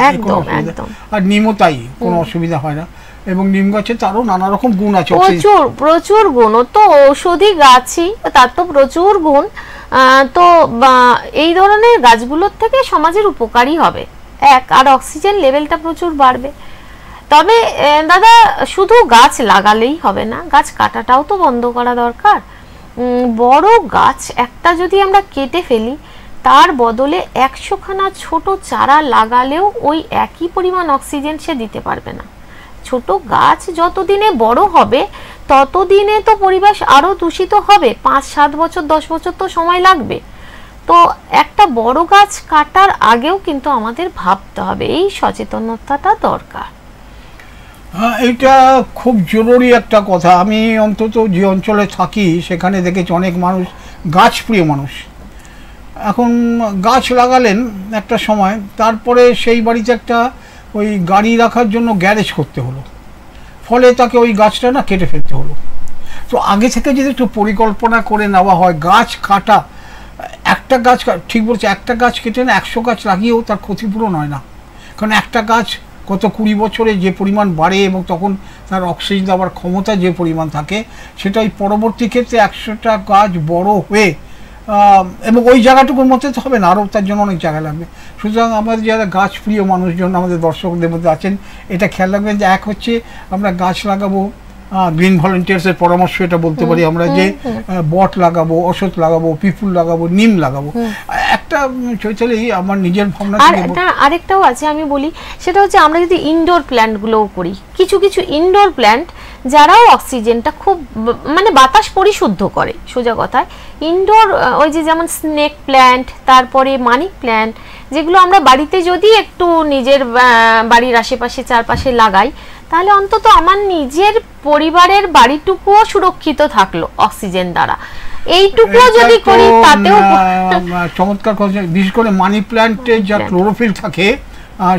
আর নিমও তাই, কোনো অসুবিধা হয় না। এবং নিম গাছে তারও নানা রকম গুণ আছে, প্রচুর গুণ, তো ঔষধি গাছই, তার তো প্রচুর গুণ। তো এই ধরনের গাছগুলোর থেকে সমাজের উপকারী হবে আর অক্সিজেন লেভেলটা প্রচুর বাড়বে। তবে দাদা, শুধু গাছ লাগালেই হবে না, গাছ কাটাটাও তো বন্ধ করা দরকার। বড় গাছ একটা যদি আমরা কেটে ফেলি, তার বদলে 100খানা ছোট চারা লাগালেও ওই একই পরিমাণ অক্সিজেন সে দিতে পারবে না। ছোট গাছ যতদিনে বড় হবে ততদিনে তো পরিবেশ আরো দূষিত হবে, 5-7 বছর 10 বছর তো সময় লাগবে। তো একটা বড় গাছ কাটার আগেও কিন্তু আমাদের ভাবতে হবে, এই সচেতনতাটা দরকার। এটা খুব জরুরি একটা কথা। আমি অন্তত যে অঞ্চলে থাকি সেখানে দেখেছি অনেক মানুষ গাছ প্রিয় মানুষ। এখন গাছ লাগালেন একটা সময়, তারপরে সেই বাড়িতে একটা ওই গাড়ি রাখার জন্য গ্যারেজ করতে হলো, ফলে তাকে ওই গাছটা না কেটে ফেলতে হলো। তো আগে থেকে যদি একটু পরিকল্পনা করে নেওয়া হয়, গাছ কাটা, একটা গাছ, ঠিক বলছে, একটা গাছ কেটে না 100 গাছ লাগিয়েও তার ক্ষতিপূরণ হয় না, কারণ একটা গাছ গত 20 বছরে যে পরিমাণ বাড়ে এবং তখন তার অক্সিজেন দেওয়ার ক্ষমতা যে পরিমাণ থাকে, সেটাই পরবর্তী ক্ষেত্রে 100টা গাছ বড় হয়ে, এবং ওই জায়গাটুকুর মধ্যে তো হবে না, আরও তার জন্য অনেক জায়গা লাগবে। সুতরাং আমাদের যারা গাছ প্রিয় মানুষজন আমাদের দর্শকদের মধ্যে আছেন, এটা খেয়াল রাখবেন যে এক হচ্ছে আমরা গাছ লাগাবো, গ্রিন ভলেন্টিয়ার্সের পরামর্শ এটা বলতে পারি আমরা, যে বট লাগাবো, অশ্বত্থ লাগাবো, পিপুল লাগাবো, নিম লাগাবো। একটা চৈতালি আমার নিজের ভাবনা, আরেকটাও আছে আমি বলি, সেটা হচ্ছে আমরা যদি ইনডোর প্ল্যান্টগুলোও করি, কিছু ইনডোর প্ল্যান্ট যারাও অক্সিজেনটা খুব, মানে বাতাস পরিশুদ্ধ করে, সোজা কথায় ইনডোর, ওই যে যেমন স্নেক প্ল্যান্ট, তারপরে মানি প্ল্যান্ট, যেগুলো আমরা বাড়িতে যদি একটু নিজের বাড়ির আশেপাশে চারপাশে লাগাই, তাহলে অন্তত আমার নিজের পরিবারের বাড়িটুকুও সুরক্ষিত থাকলো অক্সিজেন দ্বারা। এইটুকুও যদি করি তাতেও চমৎকার কথা। বিশেষ করে মানি প্ল্যান্টে যা ক্লোরোফিল থাকে,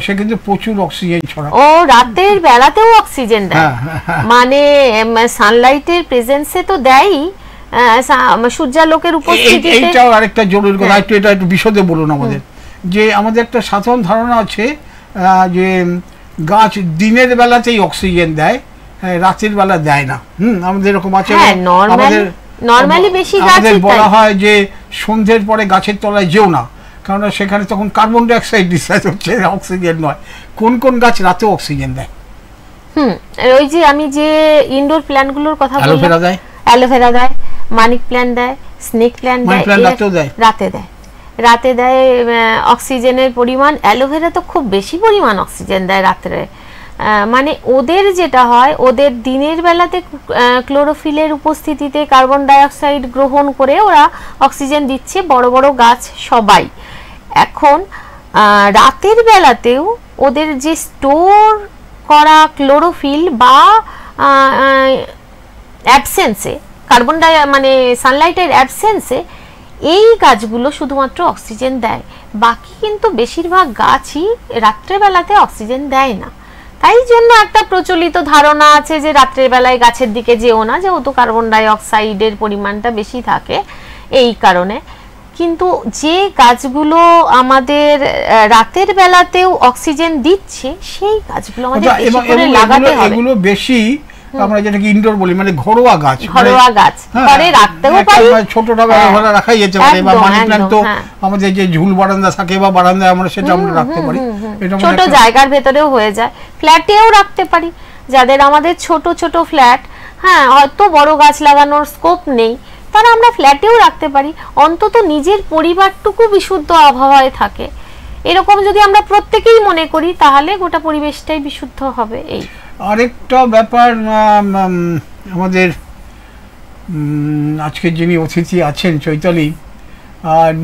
সে কিন্তু প্রচুর অক্সিজেন ছড়ায়, ও রাতের বেলাতেও অক্সিজেন দেয়, মানে সানলাইটের প্রেজেন্সে তো দেয়ই, সূর্যালোকের উপস্থিতিতে। এইটাও আরেকটা জরুরি কথা, এটা একটু বিশদে বলুন আমাদের। যে আমাদের একটা সাধারণ ধারণা আছে যে গাছ দিনের বেলাতেই অক্সিজেন দেয়, রাতের বেলা দেয় না। আমাদের এরকম আছে, আমাদের নরমালি বেশি গাছই বলা হয় যে সন্ধ্যের পরে গাছের তলায় যেও না, কারণ সেখানে তখন কার্বন ডাই অক্সাইড ডিসচার্জ হচ্ছে, অক্সিজেন নয়। কোন কোন গাছ রাতে অক্সিজেন দেয়? ওই যে আমি যে ইনডোর প্ল্যান্টগুলোর কথা বললাম, অ্যালোভেরা দেয়, অ্যালোভেরা দেয়, মানিক প্ল্যান্ট দেয়, স্নেক প্ল্যান্ট দেয়, রাতে দেয় অক্সিজেনের পরিমাণ। অ্যালোভেরা তো খুব বেশি পরিমাণ অক্সিজেন দেয় রাত্রে। মানে ওদের যেটা হয়, ওদের দিনের বেলাতে ক্লোরোফিলের উপস্থিতিতে কার্বন ডাই অক্সাইড গ্রহণ করে ওরা অক্সিজেন দিচ্ছে, বড় বড় গাছ সবাই। এখন রাতের বেলাতেও ওদের যে স্টোর করা ক্লোরোফিল বা অ্যাবসেন্সে, কার্বন ডাই মানে সানলাইটের অ্যাবসেন্সে এই গাছগুলো শুধুমাত্র অক্সিজেন দেয়। বাকি কিন্তু বেশিরভাগ গাছই রাত্রেবেলাতে অক্সিজেন দেয় না। তাই জন্য একটা প্রচলিত ধারণা আছে যে রাত্রের বেলায় গাছের দিকে যেও না, যেহেতু কার্বন ডাই অক্সাইডের পরিমাণটা বেশি থাকে এই কারণে। কিন্তু যে গাছগুলো আমাদের রাতের বেলাতেও অক্সিজেন দিচ্ছে সেই গাছগুলো আমাদের বেশি করে লাগাতে হবে। এগুলো বেশি আমরা যেটাকে ইনডোর বলি, মানে ঘরোয়া গাছ, ঘরোয়া গাছ ঘরে রাখতেও পারি, ছোটটা ঘরে রাখাই যেতে পারে। বা মানি প্ল্যান্ট তো আমাদের যে ঝুল বারান্দা থাকে বা বারান্দায় আমরা সেটা আমরা রাখতে পারি, এটা ছোট জায়গার ভেতরেও হয়ে যায়। ফ্ল্যাটেও রাখতে পারি, যাদের আমাদের ছোট ছোট ফ্ল্যাট, হ্যাঁ হয়তো বড় গাছ লাগানোর স্কোপ নেই, তারা আমরা ফ্ল্যাটেও রাখতে পারি। অন্তত নিজের পরিবারটুকু বিশুদ্ধ আবহাওয়ায় থাকে, এরকম যদি আমরা প্রত্যেকেই মনে করি তাহলে গোটা পরিবেশটাই বিশুদ্ধ হবে। এই আরেকটা ব্যাপার, আমাদের আজকের যিনি অতিথি আছেন চৈতালি,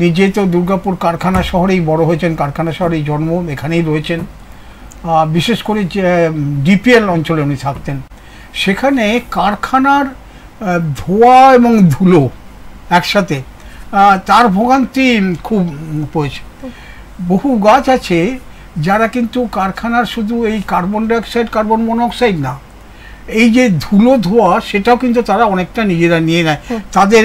নিজে তো দুর্গাপুর কারখানা শহরেই বড় হয়েছেন, কারখানা শহরেই জন্ম, এখানেই রয়েছেন। বিশেষ করে ডিপিএল অঞ্চলে উনি থাকতেন, সেখানে কারখানার ধোঁয়া এবং ধুলো একসাথে, তার ভোগান্তি খুব হয়েছে। বহু গাছ আছে যারা কিন্তু কারখানার শুধু এই কার্বন ডাইঅক্সাইড, কার্বন মনোক্সাইড না, এই যে ধুলো ধোঁয়া সেটাও কিন্তু তারা অনেকটা নিজেরা নিয়ে নেয়। তাদের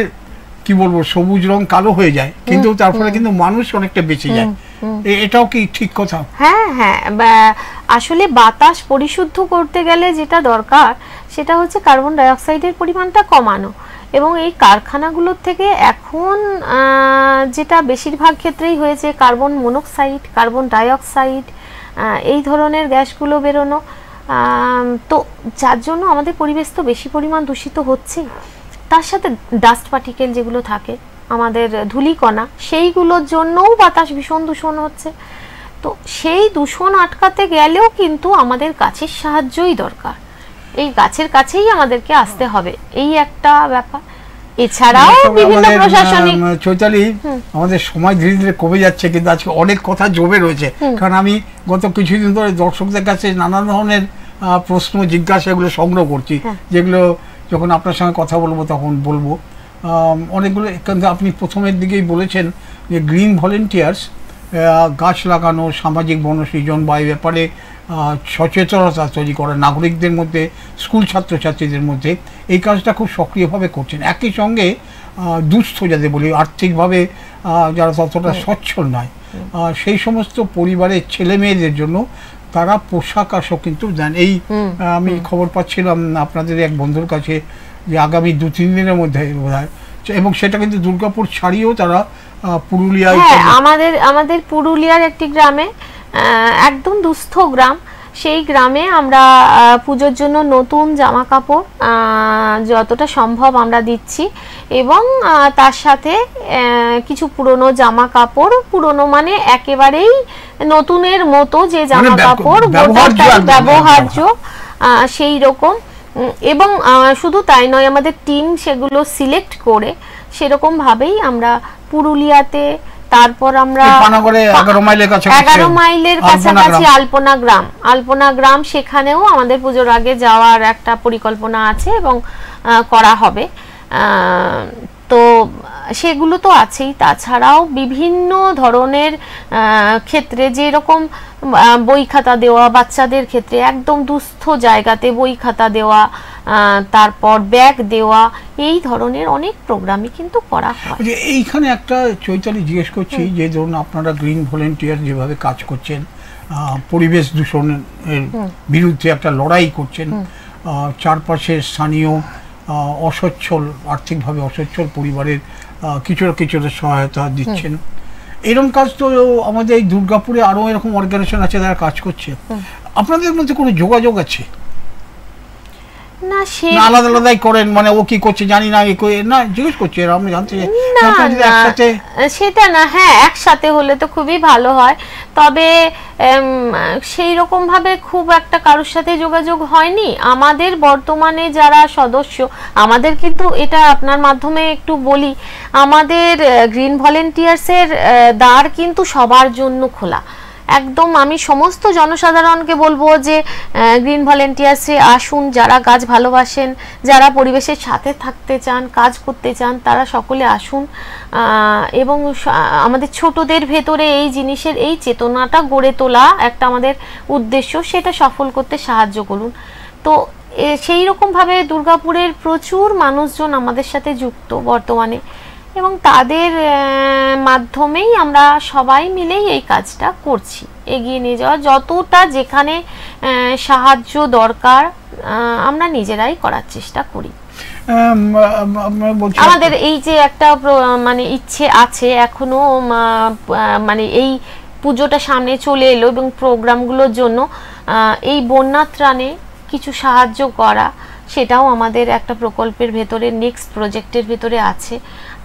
কি বলবো, সবুজ রং কালো হয়ে যায়, কিন্তু তারপরে কিন্তু মানুষ অনেকটা বেঁচে যায়। এটাও কি ঠিক কথা? হ্যাঁ হ্যাঁ, আসলে বাতাস পরিশুদ্ধ করতে গেলে যেটা দরকার সেটা হচ্ছে কার্বন ডাই অক্সাইডের পরিমাণটা কমানো। এবং এই কারখানাগুলোর থেকে এখন যেটা বেশিরভাগ ক্ষেত্রেই হয়েছে carbon monoxide, carbon die oxide, এই ধরনের গ্যাসগুলো বেরোনো, তো যার জন্য আমাদের পরিবেশ তো বেশি পরিমাণ দূষিত হচ্ছে। তার সাথে ডাস্ট পার্টিকেল যেগুলো থাকে, আমাদের ধূলিকণা, সেইগুলোর জন্যও বাতাস ভীষণ দূষণ হচ্ছে। তো সেই দূষণ আটকাতে গেলেও কিন্তু আমাদের গাছের সাহায্যই দরকার, এই গাছের কাছেই আমাদেরকে আসতে হবে, এই একটা ব্যাপার। এছাড়াও বিভিন্ন প্রশাসনিক। চৈতালি, আমাদের সময় ধীরে ধীরে কমে যাচ্ছে, কিন্তু আজকে অনেক কথা জমে রয়েছে, কারণ আমি গত কিছুদিন ধরে দর্শকদের কাছে নানা ধরনের প্রশ্ন জিজ্ঞাসা এগুলো সংগ্রহ করছি, যেগুলো যখন আপনার সঙ্গে কথা বলবো তখন বলবো। অনেকগুলো, কিন্তু আপনি প্রথমের দিকেই বলেছেন যে গ্রিন ভলেন্টিয়ার্স, গাছ লাগানো, সামাজিক বনসৃজন বা এই ব্যাপারে সচেতনতা তৈরি করা নাগরিকদের মধ্যে, স্কুল ছাত্রছাত্রীদের মধ্যে, এই কাজটা খুব সক্রিয়ভাবে করছেন। একই সঙ্গে দুস্থ যাদের বলি, আর্থিকভাবে যারা ততটা সচ্ছল নয়, সেই সমস্ত পরিবারের ছেলে মেয়েদের জন্য তারা পোশাক আশাক কিন্তু দেন। এই আমি খবর পাচ্ছিলাম আপনাদের এক বন্ধুর কাছে যে আগামী 2-3 দিনের মধ্যে বোধহয়, এবং সেটা কিন্তু দুর্গাপুর ছাড়িয়েও তারা পুরুলিয়ায়, আমাদের পুরুলিয়ার একটি গ্রামে, একদম দুস্থ গ্রাম, সেই গ্রামে আমরা পুজোর জন্য নতুন জামা কাপড় যতটা সম্ভব আমরা দিচ্ছি, এবং তার সাথে কিছু পুরনো জামা কাপড়, পুরনো মানে একেবারেই নতুনের মতো যে জামা কাপড় ব্যবহার্য সেই রকম। এবং শুধু তাই নয়, আমাদের টিম সেগুলো সিলেক্ট করে সেরকম ভাবেই আমরা পুরুলিয়াতে, তারপর আমরা 11 মাইলের কাছাকাছি আলপনা গ্রাম, সেখানেও আমাদের পুজোর আগে যাওয়ার একটা পরিকল্পনা আছে এবং করা হবে। তো সেগুলো তো আছেই, তাছাড়াও বিভিন্ন ধরনের ক্ষেত্রে, যেরকম বই খাতা দেওয়া বাচ্চাদের ক্ষেত্রে, একদম দুস্থ জায়গাতে বই খাতা দেওয়া, তারপর ব্যাগ দেওয়া, এই ধরনের অনেক প্রোগ্রামই কিন্তু করা হয়। এইখানে একটা চৈতালি জিজ্ঞেস করছি, যে ধরুন আপনারা গ্রিন ভলেন্টিয়ার যেভাবে কাজ করছেন, পরিবেশ দূষণের বিরুদ্ধে একটা লড়াই করছেন, চারপাশের স্থানীয় অসচ্ছল, আর্থিকভাবে অসচ্ছল পরিবারের কিছুটা সহায়তা দিচ্ছেন। এরকম কাজ তো আমাদের এই দুর্গাপুরে আরও এরকম অর্গানাইজেশন আছে যারা কাজ করছে। আপনাদের মধ্যে কোনো যোগাযোগ আছে না? সে আলাদা আলাদাই করেন, মানে ও কি করছে জানি না, না জিজ্ঞেস করছি, আমি জানতে চাই একসাথে। সেটা না, হ্যাঁ একসাথে হলে তো খুবই ভালো হয়, তবে সেই রকম ভাবে খুব একটা কারোর সাথে যোগাযোগ হয়নি। আমাদের বর্তমানে যারা সদস্য, আমাদের কিন্তু এটা আপনার মাধ্যমে একটু বলি, আমাদের গ্রিন ভলেন্টিয়ার্সের দ্বার কিন্তু সবার জন্য খোলা। একদম আমি সমস্ত জনসাধারণকে বলবো যে গ্রিন ভলেন্টিয়ার্সে আসুন, যারা গাছ ভালোবাসেন, যারা পরিবেশের সাথে থাকতে চান, কাজ করতে চান, তারা সকলে আসুন। এবং আমাদের ছোটদের ভেতরে এই জিনিসের এই চেতনাটা গড়ে তোলা একটা আমাদের উদ্দেশ্য, সেটা সফল করতে সাহায্য করুন। তো সেই রকমভাবে দুর্গাপুরের প্রচুর মানুষজন আমাদের সাথে যুক্ত বর্তমানে, এবং তাদের মাধ্যমেই আমরা সবাই মিলেই এই কাজটা করছি, এগিয়ে নিয়ে যাওয়া যতটা যেখানে সাহায্য দরকার আমরা নিজেরাই করার চেষ্টা করি। আমাদের এই যে একটা মানে ইচ্ছে আছে এখনো, মানে এই পুজোটা সামনে চলে এলো এবং প্রোগ্রামগুলোর জন্য এই বন্যা ত্রাণে কিছু সাহায্য করা, সেটাও আমাদের একটা প্রকল্পের ভেতরে, নেক্সট প্রজেক্টের ভেতরে আছে,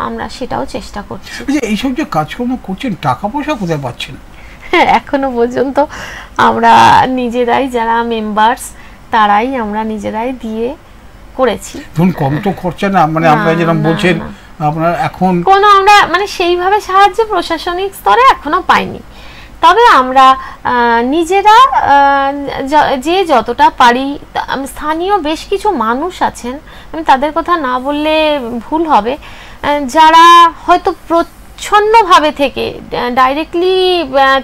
আমরা সেটাও চেষ্টা করছি। এইসব যে কাজকর্ম করছেন, টাকা পয়সা কোথায় পাচ্ছেন? এখনো পর্যন্ত আমরা নিজেরাই, যারা মেম্বার্স তারাই আমরা নিজেরাই দিয়ে করেছি। ধরুন কম তো খরচা না, মানে আপনারা যেরকম বলছেন আপনারা এখন কোনো আমরা মানে সেইভাবে সাহায্য প্রশাসনিক স্তরে এখনো পাইনি, তবে আমরা নিজেরা যে যতটা পারি, স্থানীয় বেশ কিছু মানুষ আছেন, আমি তাদের কথা না বললে ভুল হবে, যারা হয়তো প্রচ্ছন্নভাবে থেকে ডাইরেক্টলি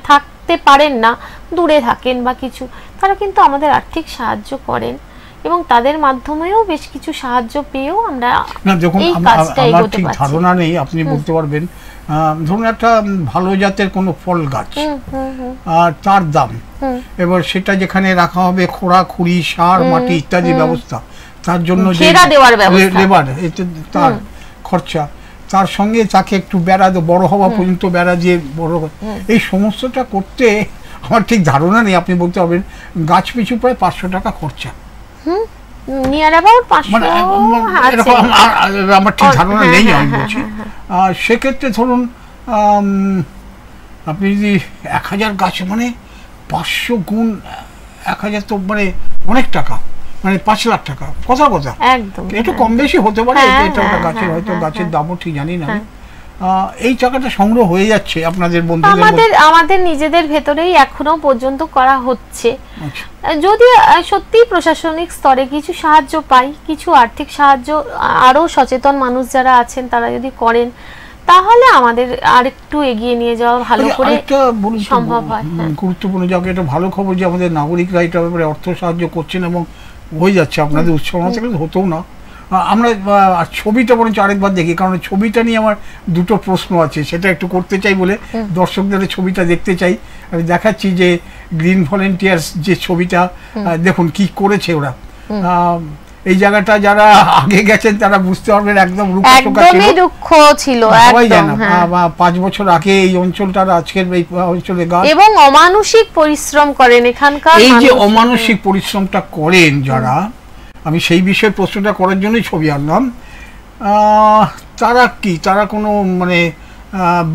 থাকতে পারেন না, দূরে থাকেন বা কিছু, তারা কিন্তু আমাদের আর্থিক সাহায্য করেন, এবং তাদের মাধ্যমেও বেশ কিছু সাহায্য পেয়েও আমরা এই কাজটা এগোতে পারছি। ধারণা নেই, আপনি বলতে পারবেন, ধরুন একটা ভালো জাতের কোনো ফল গাছ, আর তার দাম, এবার সেটা যেখানে রাখা হবে, খোঁড়াখুড়ি, সার, মাটি ইত্যাদি ব্যবস্থা, তার জন্য যে লেবার, তার খরচা, তার সঙ্গে তাকে একটু বেড়া বড় হওয়া পর্যন্ত বেড়া দিয়ে বড়, এই সমস্তটা করতে আমার ঠিক ধারণা নেই। আপনি বলতে পারবেন গাছ পিছু প্রায় 500 টাকা খরচা, আমার ঠিক ধারণা নেই আমি বলছি। সেক্ষেত্রে ধরুন আপনি যদি 1000 গাছ, মানে 500 গুণ 1000, তো মানে অনেক টাকা, মানে 5 লাখ টাকা, কথা একটু কম বেশি হতে পারে, এটা ওটা গাছের, হয়তো গাছের দামও ঠিক জানি না। এই টাকাটা সংগ্রহ হয়ে যাচ্ছে আপনাদের বন্ধুদের, আমাদের নিজেদের ভেতরেই এখনো পর্যন্ত করা হচ্ছে। যদি সত্যি প্রশাসনিক স্তরে কিছু সাহায্য পাই, কিছু আর্থিক সাহায্য, আরো সচেতন মানুষ যারা আছেন তারা যদি করেন, তাহলে আমাদের আরেকটু এগিয়ে নিয়ে যাওয়া ভালো করে সম্ভব হয়। গুরুত্বপূর্ণ জায়গা, এটা ভালো খবর যে আমাদের নাগরিকরা এটা ব্যাপারে অর্থ সাহায্য করছেন এবং হয়ে যাচ্ছে। আপনাদের উৎসাহ না থাকলে হতেও না। আমরা ছবিটা বরঞ্চ আরেকবার দেখি, কারণ ছবিটা নিয়ে আমার দুটো প্রশ্ন আছে, সেটা একটু করতে চাই বলে দর্শকদের ছবিটা দেখতে চাই। আমি দেখাচ্ছি যে গ্রিন ভলেন্টিয়ার্স যে ছবিটা, দেখুন কি করেছে ওরা। এই জায়গাটা যারা আগে গেছেন তারা বুঝতে পারবেন, একদম রুক্ষ ছিল, সবাই জানে 5 বছর আগে এই অঞ্চলটার, আজকের এই অঞ্চলে গাছ, এবং অমানসিক পরিশ্রম করেন এখানকার। এই যে অমানসিক পরিশ্রমটা করেন যারা, আমি সেই বিষয়ে প্রশ্নটা করার জন্যই ছবি আনলাম। তারা কি, তারা কোনো মানে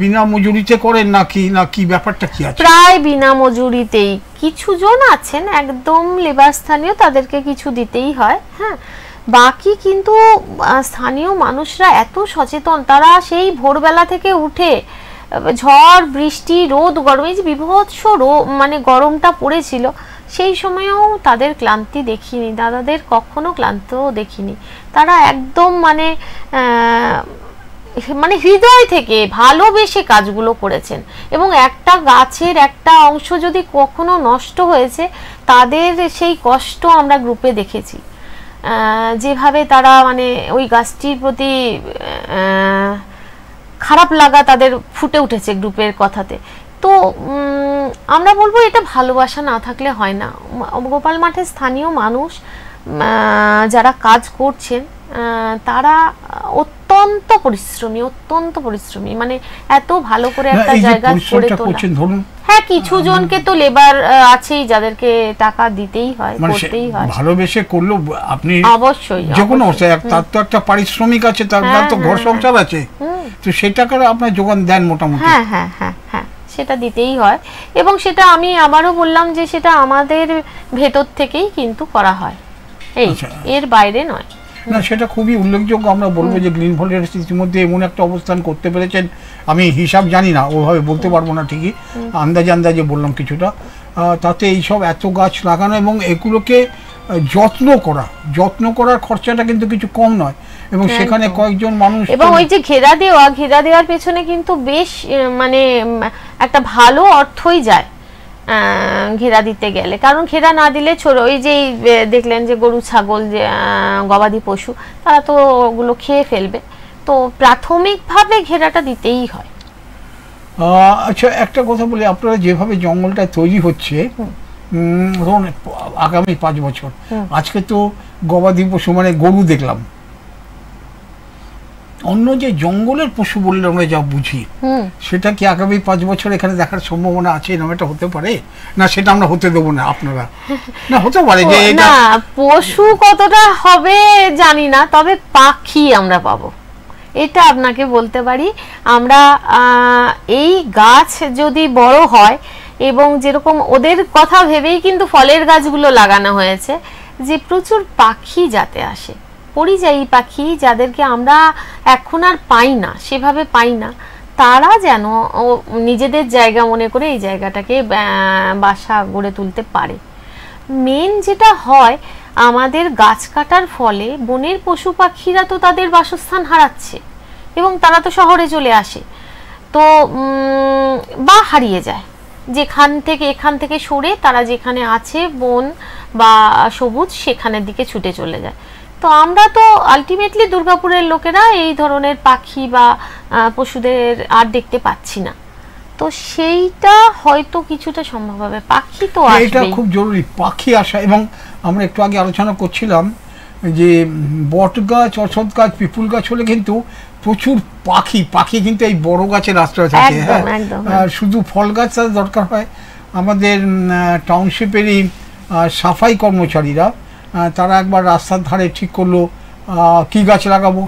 বিনা মজুরিতে করেন নাকি, না কি ব্যাপারটা কি আছে? প্রায় বিনা মজুরিতেই, কিছু জন আছেন একদম লেবার স্থানীয়, তাদেরকে কিছু দিতেই হয়, হ্যাঁ, বাকি কিন্তু স্থানীয় মানুষরা এত সচেতন, তারা সেই ভোরবেলা থেকে উঠে, ঝড় বৃষ্টি রোদ গরম, এই যে বিভৎস মানে গরমটা পড়েছিল, সেই সময়েও তাদের ক্লান্তি দেখিনি, দাদাদের কখনো ক্লান্ত দেখিনি। তারা একদম মানে হৃদয় থেকে ভালোবেসে কাজগুলো করেছেন, এবং একটা গাছের একটা অংশ যদি কখনো নষ্ট হয়েছে, তাদের সেই কষ্ট আমরা গ্রুপে দেখেছি, যেভাবে তারা মানে ওই গাছটির প্রতি খারাপ লাগা তাদের ফুটে উঠেছে গ্রুপের কথাতে। তো আমরা বলবো এটা ভালোবাসা না থাকলে হয় না। গোপাল মাঠের স্থানীয় মানুষ যারা কাজ করছেন তারা অত্যন্ত পরিশ্রমী, মানে এত ভালো করে একটা জায়গা করে তোলা। হ্যাঁ, কিছু জনকে তো লেবার আছেই যাদেরকে টাকা দিতেই হয়, করতেই হয়। ভালোবেসে করলো আপনি অবশ্যই যে কোনো তার তো একটা পারিশ্রমিক আছে, তার তো ঘর সংসার আছে, তো সেই টাকাটা আপনার যোগান দেন মোটামুটি। হ্যাঁ হ্যাঁ হ্যাঁ হ্যাঁ, সেটা দিতেই হয়, এবং সেটা আমি আবারও বললাম যে সেটা আমাদের ভেতর থেকেই কিন্তু করা হয়, এই এর বাইরে নয়। না, সেটা খুবই উল্লেখযোগ্য। আমরা বলবো যে গ্রিন ভলেন্টিয়ার্স ইতিমধ্যে এমন একটা অবস্থান করতে পেরেছেন, আমি হিসাব জানি না, ওভাবে বলতে পারবো না, ঠিকই আন্দাজে বললাম কিছুটা। তাতে এইসব এত গাছ লাগানো এবং এগুলোকে যত্ন করার খরচাটা কিন্তু কিছু কম নয়, এবং সেখানে কয়েকজন মানুষ, এবং ওই যে ঘেরা দেওয়ার পেছনে কিন্তু বেশ মানে একটা ভালো অর্থই যায় ঘেরা দিতে গেলে, কারণ ঘেরা না দিলে ওই যে দেখলেন যে গরু ছাগল যে গবাদি পশু তারা তো ওগুলো খেয়ে ফেলবে, তো প্রাথমিকভাবে ঘেরাটা দিতেই হয়। আচ্ছা, একটা কথা বলি, আপনারা যেভাবে জঙ্গলটা তৈরি হচ্ছে ধরুন আগামী 5 বছর, আজকে তো গবাদি পশু মানে গরু দেখলাম, অন্য যে জঙ্গলের পশু বললে আমরা যা বুঝি, সেটা কি আগামী 5 বছর এখানে দেখার সম্ভাবনা আছে? এরকম এটা হতে পারে না? সেটা আমরা হতে দেবো না, আপনারা না হতে পারে যে না, পশু কতটা হবে জানি না, তবে পাখি আমরা পাবো, এটা আপনাকে বলতে পারি। আমরা এই গাছ যদি বড় হয়, এবং যেরকম ওদের কথা ভেবেই কিন্তু ফলের গাছগুলো লাগানো হয়েছে, যে প্রচুর পাখি যাতে আসে, পরিযায়ী পাখি যাদেরকে আমরা এখন আর পাই না, সেভাবে পাই না, তারা যেন নিজেদের জায়গা মনে করে এই জায়গাটাকে বাসা গড়ে তুলতে পারে। মেন যেটা হয়, আমাদের গাছ কাটার ফলে বনের পশু পাখিরা তো তাদের বাসস্থান হারাচ্ছে, এবং তারা তো শহরে চলে আসে, তো বা হারিয়ে যায়, এখান থেকে সরে তারা যেখানে আছে বন বা সবুজ সেখানের দিকে ছুটে চলে যায়। তো আমরা তো আলটিমেটলি দুর্গাপুরের লোকেরা এই ধরনের পাখি বা পশুদের আর দেখতে পাচ্ছি না, তো সেইটা হয়তো কিছুটা সম্ভব হবে। পাখি তো আসবে, এটা খুব জরুরি, পাখি আসা। এবং আমরা একটু আগে আলোচনা করছিলাম যে বট গাছ, অশ্বত্থ গাছ, পিপুল গাছ হলে কিন্তু প্রচুর পাখি কিন্তু এই বড় গাছের আশ্রয় থাকে। হ্যাঁ, শুধু ফল গাছ দরকার হয়। আমাদের টাউনশিপেরই সাফাই কর্মচারীরা তারা একবার রাস্তার ধারে ঠিক করলো কি গাছ লাগাবো,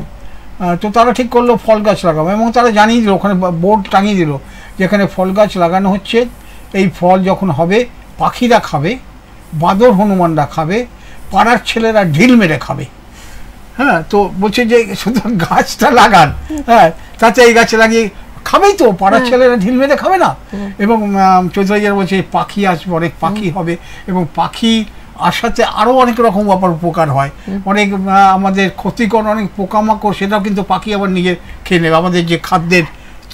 তো তারা ঠিক করলো ফল গাছ লাগাবো, এবং তারা জানিয়ে দিল, ওখানে বোর্ড টাঙিয়ে দিল যেখানে ফল গাছ লাগানো হচ্ছে, এই ফল যখন হবে পাখিরা খাবে, বাঁদর হনুমানরা খাবে, পাড়ার ছেলেরা ঢিল মেরে খাবে। হ্যাঁ, তো বলছে যে শুধু গাছটা লাগান, হ্যাঁ, তাতে এই গাছ লাগিয়ে খাবেই তো, পাড়ার ছেলেরা ঢিল মেরে খাবে না। এবং চৌধুরীরা বলছে পাখি আসবে, অনেক পাখি হবে, এবং পাখি আসাতে আরো অনেক রকম আবার উপকার হয়, অনেক আমাদের ক্ষতিকর অনেক পোকামাকড় সেটাও কিন্তু পাখি আবার নিজে খেয়ে নেবে, আমাদের যে খাদ্যের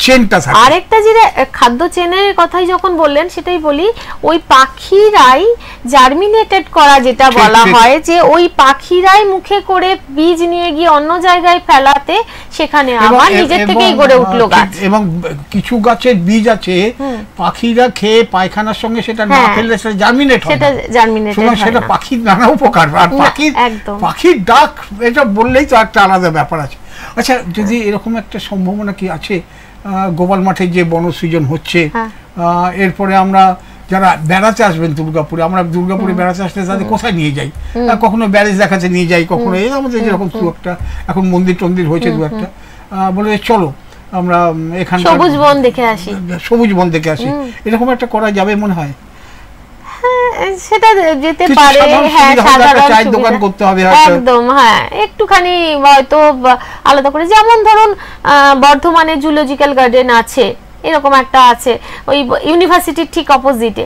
চেনটা থাকে। আরেকটা যেটা খাদ্য চেনের কথাই যখন বললেন সেটাই বলি, ওই পাখিরাই জার্মিনেটেড করা যেটা বলা হয়, যে ওই পাখিরাই মুখে করে বীজ নিয়ে গিয়ে অন্য জায়গায় ফেলাতে সেখানে আবার নিজের থেকেই গড়ে উঠলো গাছ। এবং কিছু গাছের বীজ আছে পাখিরা খেয়ে পায়খানার সঙ্গে সেটা না ফেললে সেটা জার্মিনেট হয়, সেটা জার্মিনেট হয়, সেটা পাখির নানা উপকার। আর পাখির ডাক এটা বললেই তো একটা আলাদা ব্যাপার আছে। আচ্ছা, যদি এরকম একটা সম্ভাবনা কি আছে, গোপাল মাঠে যে বনসৃজন হচ্ছে, এরপরে আমরা যারা বেড়াতে আসবেন দুর্গাপুরে, আমরা দুর্গাপুরে বেড়াতে আসলে তাদের কোথায় নিয়ে যাই, কখনো ব্যারেজ দেখাতে নিয়ে যাই, কখনো এই আমাদের যেরকম দু একটা এখন মন্দির হয়েছে দু একটা, বলে চলো আমরা এখানে সবুজ বন দেখে আসি, এরকম একটা করা যাবে মনে হয়? সেটা যেতে পারে, হ্যাঁ, চায়ের দোকান করতে হবে একদম, হ্যাঁ, একটুখানি হয়তো আলাদা করে, যেমন ধরুন বর্ধমানে জুলজিক্যাল গার্ডেন আছে, এরকম একটা আছে ওই ইউনিভার্সিটির ঠিক অপোজিটে,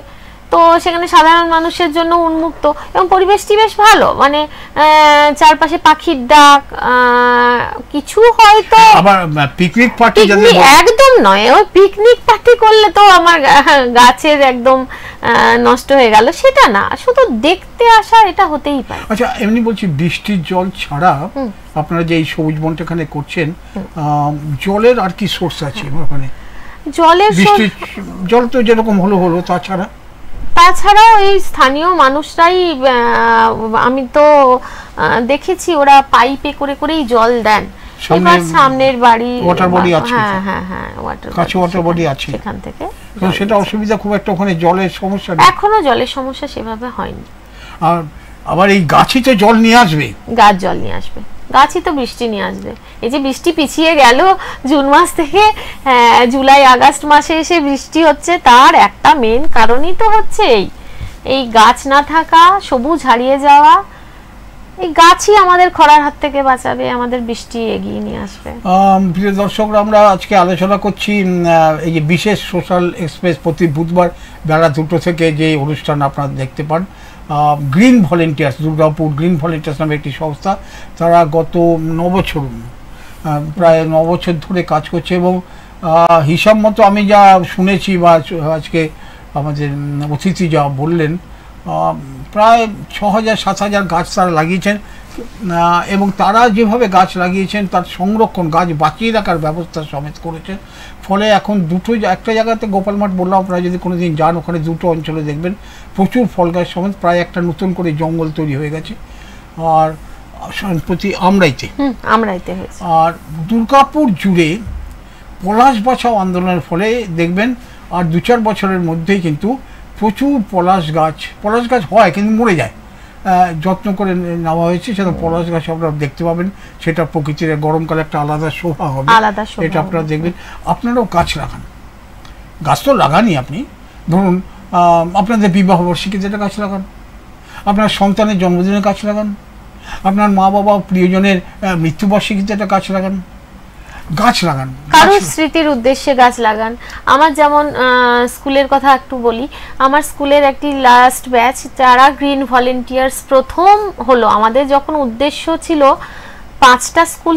তো সেখানে সাধারণ মানুষের জন্য উন্মুক্ত, এবং পরিবেশটি বেশ ভালো, মানে চারপাশে পাখির ডাক, কিছু হয়তো পিকনিক পার্টি একদম নয়, ওই পিকনিক পার্টি করলে তো আমার গাছের একদম নষ্ট হয়ে গেল, সেটা না, শুধু দেখতে আসা, এটা হতেই পারে। আচ্ছা, এমনি বলছি, বৃষ্টির জল ছাড়া আপনারা যে এই সবুজ বনটা এখানে করছেন, জলের আর কি সোর্স আছে ওখানে? বৃষ্টির জল তো যেরকম হলো, তাছাড়াও এই স্থানীয় মানুষরাই, আমি তো দেখেছি ওরা পাইপে করে করেই জল দেন, এবার সামনের বাড়ি ওয়াটার বডি আছে, হ্যাঁ ওয়াটার বডি আছে, সেখান থেকে সেটা অসুবিধা খুব একটা ওখানে জলের সমস্যা এখনো জলের সমস্যা সেভাবে হয়নি। আর আবার এই গাছই তো জল নিয়ে আসবে, গাছ জল নিয়ে আসবে, গাছই তো বৃষ্টি নিয়ে আসবে। এই যে বৃষ্টি পিছিয়ে গেল জুন মাস থেকে জুলাই আগস্ট মাসে এসে বৃষ্টি হচ্ছে, তার একটা মেন কারণই তো হচ্ছে এই গাছ না থাকা, সবুজ হারিয়ে যাওয়া। এই গাছই আমাদের খরার হাত থেকে বাঁচাবে, আমাদের বৃষ্টি এগিয়ে নিয়ে আসবে। প্রিয় দর্শকরা, আমরা আজকে আলোচনা করছি এই যে বিশেষ সোশ্যাল এক্সপ্রেস প্রতি বুধবার বেলা 2টো থেকে যে অনুষ্ঠান আপনারা দেখতে পান, green volunteers, Durgapur green volunteers নামে একটি সংস্থা, তারা গত 9 বছর প্রায় 9 বছর ধরে কাজ করছে এবং হিসাব মতো আমি যা শুনেছি বা আজকে আমাদের অতিথি যা বললেন, প্রায় 6000-7000 গাছ তারা লাগিয়েছেন এবং তারা যেভাবে গাছ লাগিয়েছেন তার সংরক্ষণ, গাছ বাঁচিয়ে রাখার ব্যবস্থা সমেত করেছে। ফলে এখন একটা জায়গাতে গোপালমাঠ বললাম, আপনারা যদি কোনো দিন যান ওখানে 2টো অঞ্চলে দেখবেন প্রচুর ফল গাছ সমেত প্রায় একটা নতুন করে জঙ্গল তৈরি হয়ে গেছে। আর সম্প্রতি আমরাইতে হয়েছে। আর দুর্গাপুর জুড়ে পলাশ বাঁচাও আন্দোলনের ফলে দেখবেন আর 2-4 বছরের মধ্যেই কিন্তু প্রচুর পলাশ গাছ হয় কিন্তু মরে যায়, যত্ন করে নেওয়া হয়েছে, সেটা পলাশ গাছ আপনারা দেখতে পাবেন, সেটা প্রকৃতির গরমকালে একটা আলাদা শোভা হবে, এটা আপনারা দেখবেন। আপনারাও গাছ লাগান, গাছ তো লাগানই আপনি, ধরুন আপনাদের বিবাহ বার্ষিকীতে একটা গাছ লাগান, আপনার সন্তানের জন্মদিনে গাছ লাগান, আপনার মা বাবা প্রিয়জনের মৃত্যুবার্ষিকীতে একটা গাছ লাগান, কারোর স্মৃতির উদ্দেশ্যে গাছ লাগান। আমার যেমন স্কুলের কথা একটু বলি, আমার স্কুলের একটি লাস্ট ব্যাচ যারা গ্রিন ভলেন্টিয়ার্স প্রথম হলো, আমাদের যখন উদ্দেশ্য ছিল 5টা স্কুল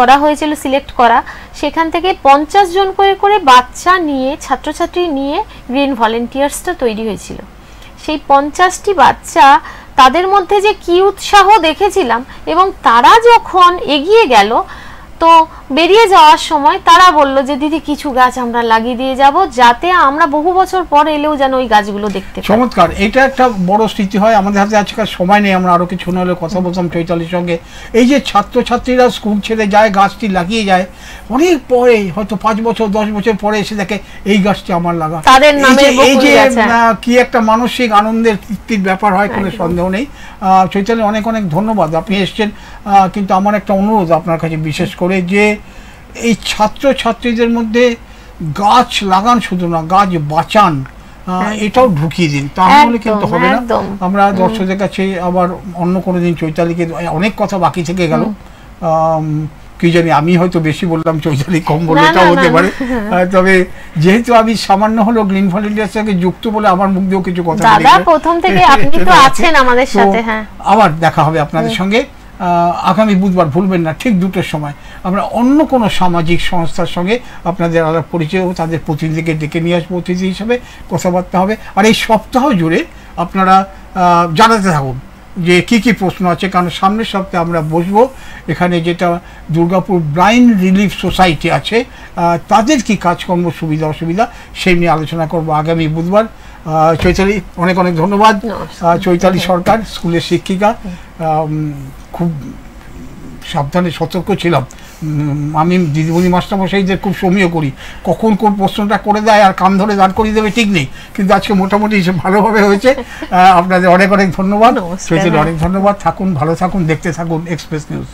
করা হয়েছিল, সিলেক্ট করা, সেখান থেকে 50 জন করে বাচ্চা নিয়ে, ছাত্রছাত্রী নিয়ে গ্রিন ভলেন্টিয়ার্সটা তৈরি হয়েছিল। সেই 50টি বাচ্চা, তাদের মধ্যে যে কি উৎসাহ দেখেছিলাম, এবং তারা যখন এগিয়ে গেল তো বেরিয়ে যাওয়ার সময় তারা বলল যে দিদি কিছু গাছ আমরা লাগিয়ে দিয়ে যাব, যাতে আমরা বহু বছর পর এলেও যেন ওই গাছগুলো দেখতে পাই। চমৎকার, এটা একটা বড় স্মৃতি হয়। আমাদের হাতে আজকাল সময় নেই, আমরা আরো কিছু হলে কথা বলতাম চৈতালির সঙ্গে। এই যে ছাত্রছাত্রীরা স্কুল ছেড়ে যায়, গাছটি লাগিয়ে যায়, অনেক পরে হয়তো 5 বছর 10 বছর পরে এসে দেখে এই গাছটি আমার লাগা, তাদের নামে এই যে কি একটা মানসিক আনন্দের তৃপ্তির ব্যাপার হয়, কোনো সন্দেহ নেই। চৈতালি, অনেক অনেক ধন্যবাদ, আপনি এসছেন। কিন্তু আমার একটা অনুরোধ আপনার কাছে বিশেষ করে, যে এই ছাত্রছাত্রীদের মধ্যে গাছ লাগান শুধু না, গাছ বাঁচান, এটাও ঢুকিয়ে দিন, তাহলে কিন্তু হবে না। আমরা দর্শকদের কাছে আবার অন্য কোনো দিন চৈতালিকে, অনেক কথা বাকি থেকে গেল, কি জানি আমি হয়তো বেশি বললাম, চৈতালি কম বলে, এটাও হতে পারে। তবে যেহেতু আমি সামান্য হলো গ্রিন ভলেন্টিয়ার্স সঙ্গে যুক্ত বলে আমার মুখ দিয়েও কিছু কথা প্রথম থেকে আপনি তো আছেন আমাদের সাথে। আবার দেখা হবে আপনাদের সঙ্গে আগামী বুধবার, ভুলবেন না, ঠিক 2টোর সময়। আমরা অন্য কোনো সামাজিক সংস্থার সঙ্গে আপনাদের আলাপ পরিচয়, তাদের প্রতিনিধিকে ডেকে নিয়ে আসবো, অতিথি হিসেবে কথাবার্তা হবে। আর এই সপ্তাহ জুড়ে আপনারা জানাতে থাকুন যে কি কি প্রশ্ন আছে, কারণ সামনের সপ্তাহে আমরা বসবো এখানে, যেটা দুর্গাপুর ব্লাইন্ড রিলিফ সোসাইটি আছে, তাদের কি কাজকর্ম, সুবিধা অসুবিধা, সেই নিয়ে আলোচনা করব আগামী বুধবার। চৈতালি, অনেক অনেক ধন্যবাদ। চৈতালি সরকার, স্কুলের শিক্ষিকা, খুব সাবধানে সতর্ক ছিলাম। আমি দিদিমণি মাস্টারমশাইদের খুব সমীহ করি, কখন কোন প্রশ্নটা করে দেয় আর কান ধরে দাঁড় করিয়ে দেবে ঠিক নেই, কিন্তু আজকে মোটামুটি ভালোভাবে হয়েছে। আপনাদের অনেক অনেক ধন্যবাদ, চৈতালি অনেক ধন্যবাদ। থাকুন, ভালো থাকুন, দেখতে থাকুন এক্সপ্রেস নিউজ।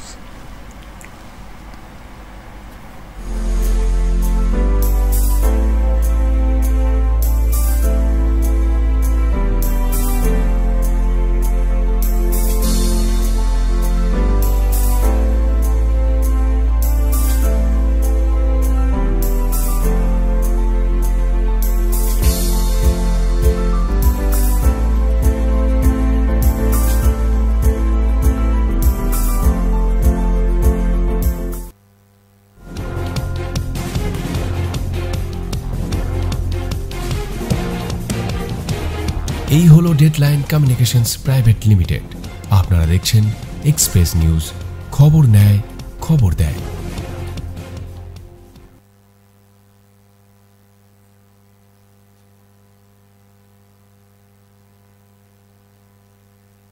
এই হলো ডেডলাইন কমিউনিকেশনস প্রাইভেট লিমিটেড। আপনারা দেখছেন এক্সপ্রেস নিউজ, খবর নেয়, খবর দেয়।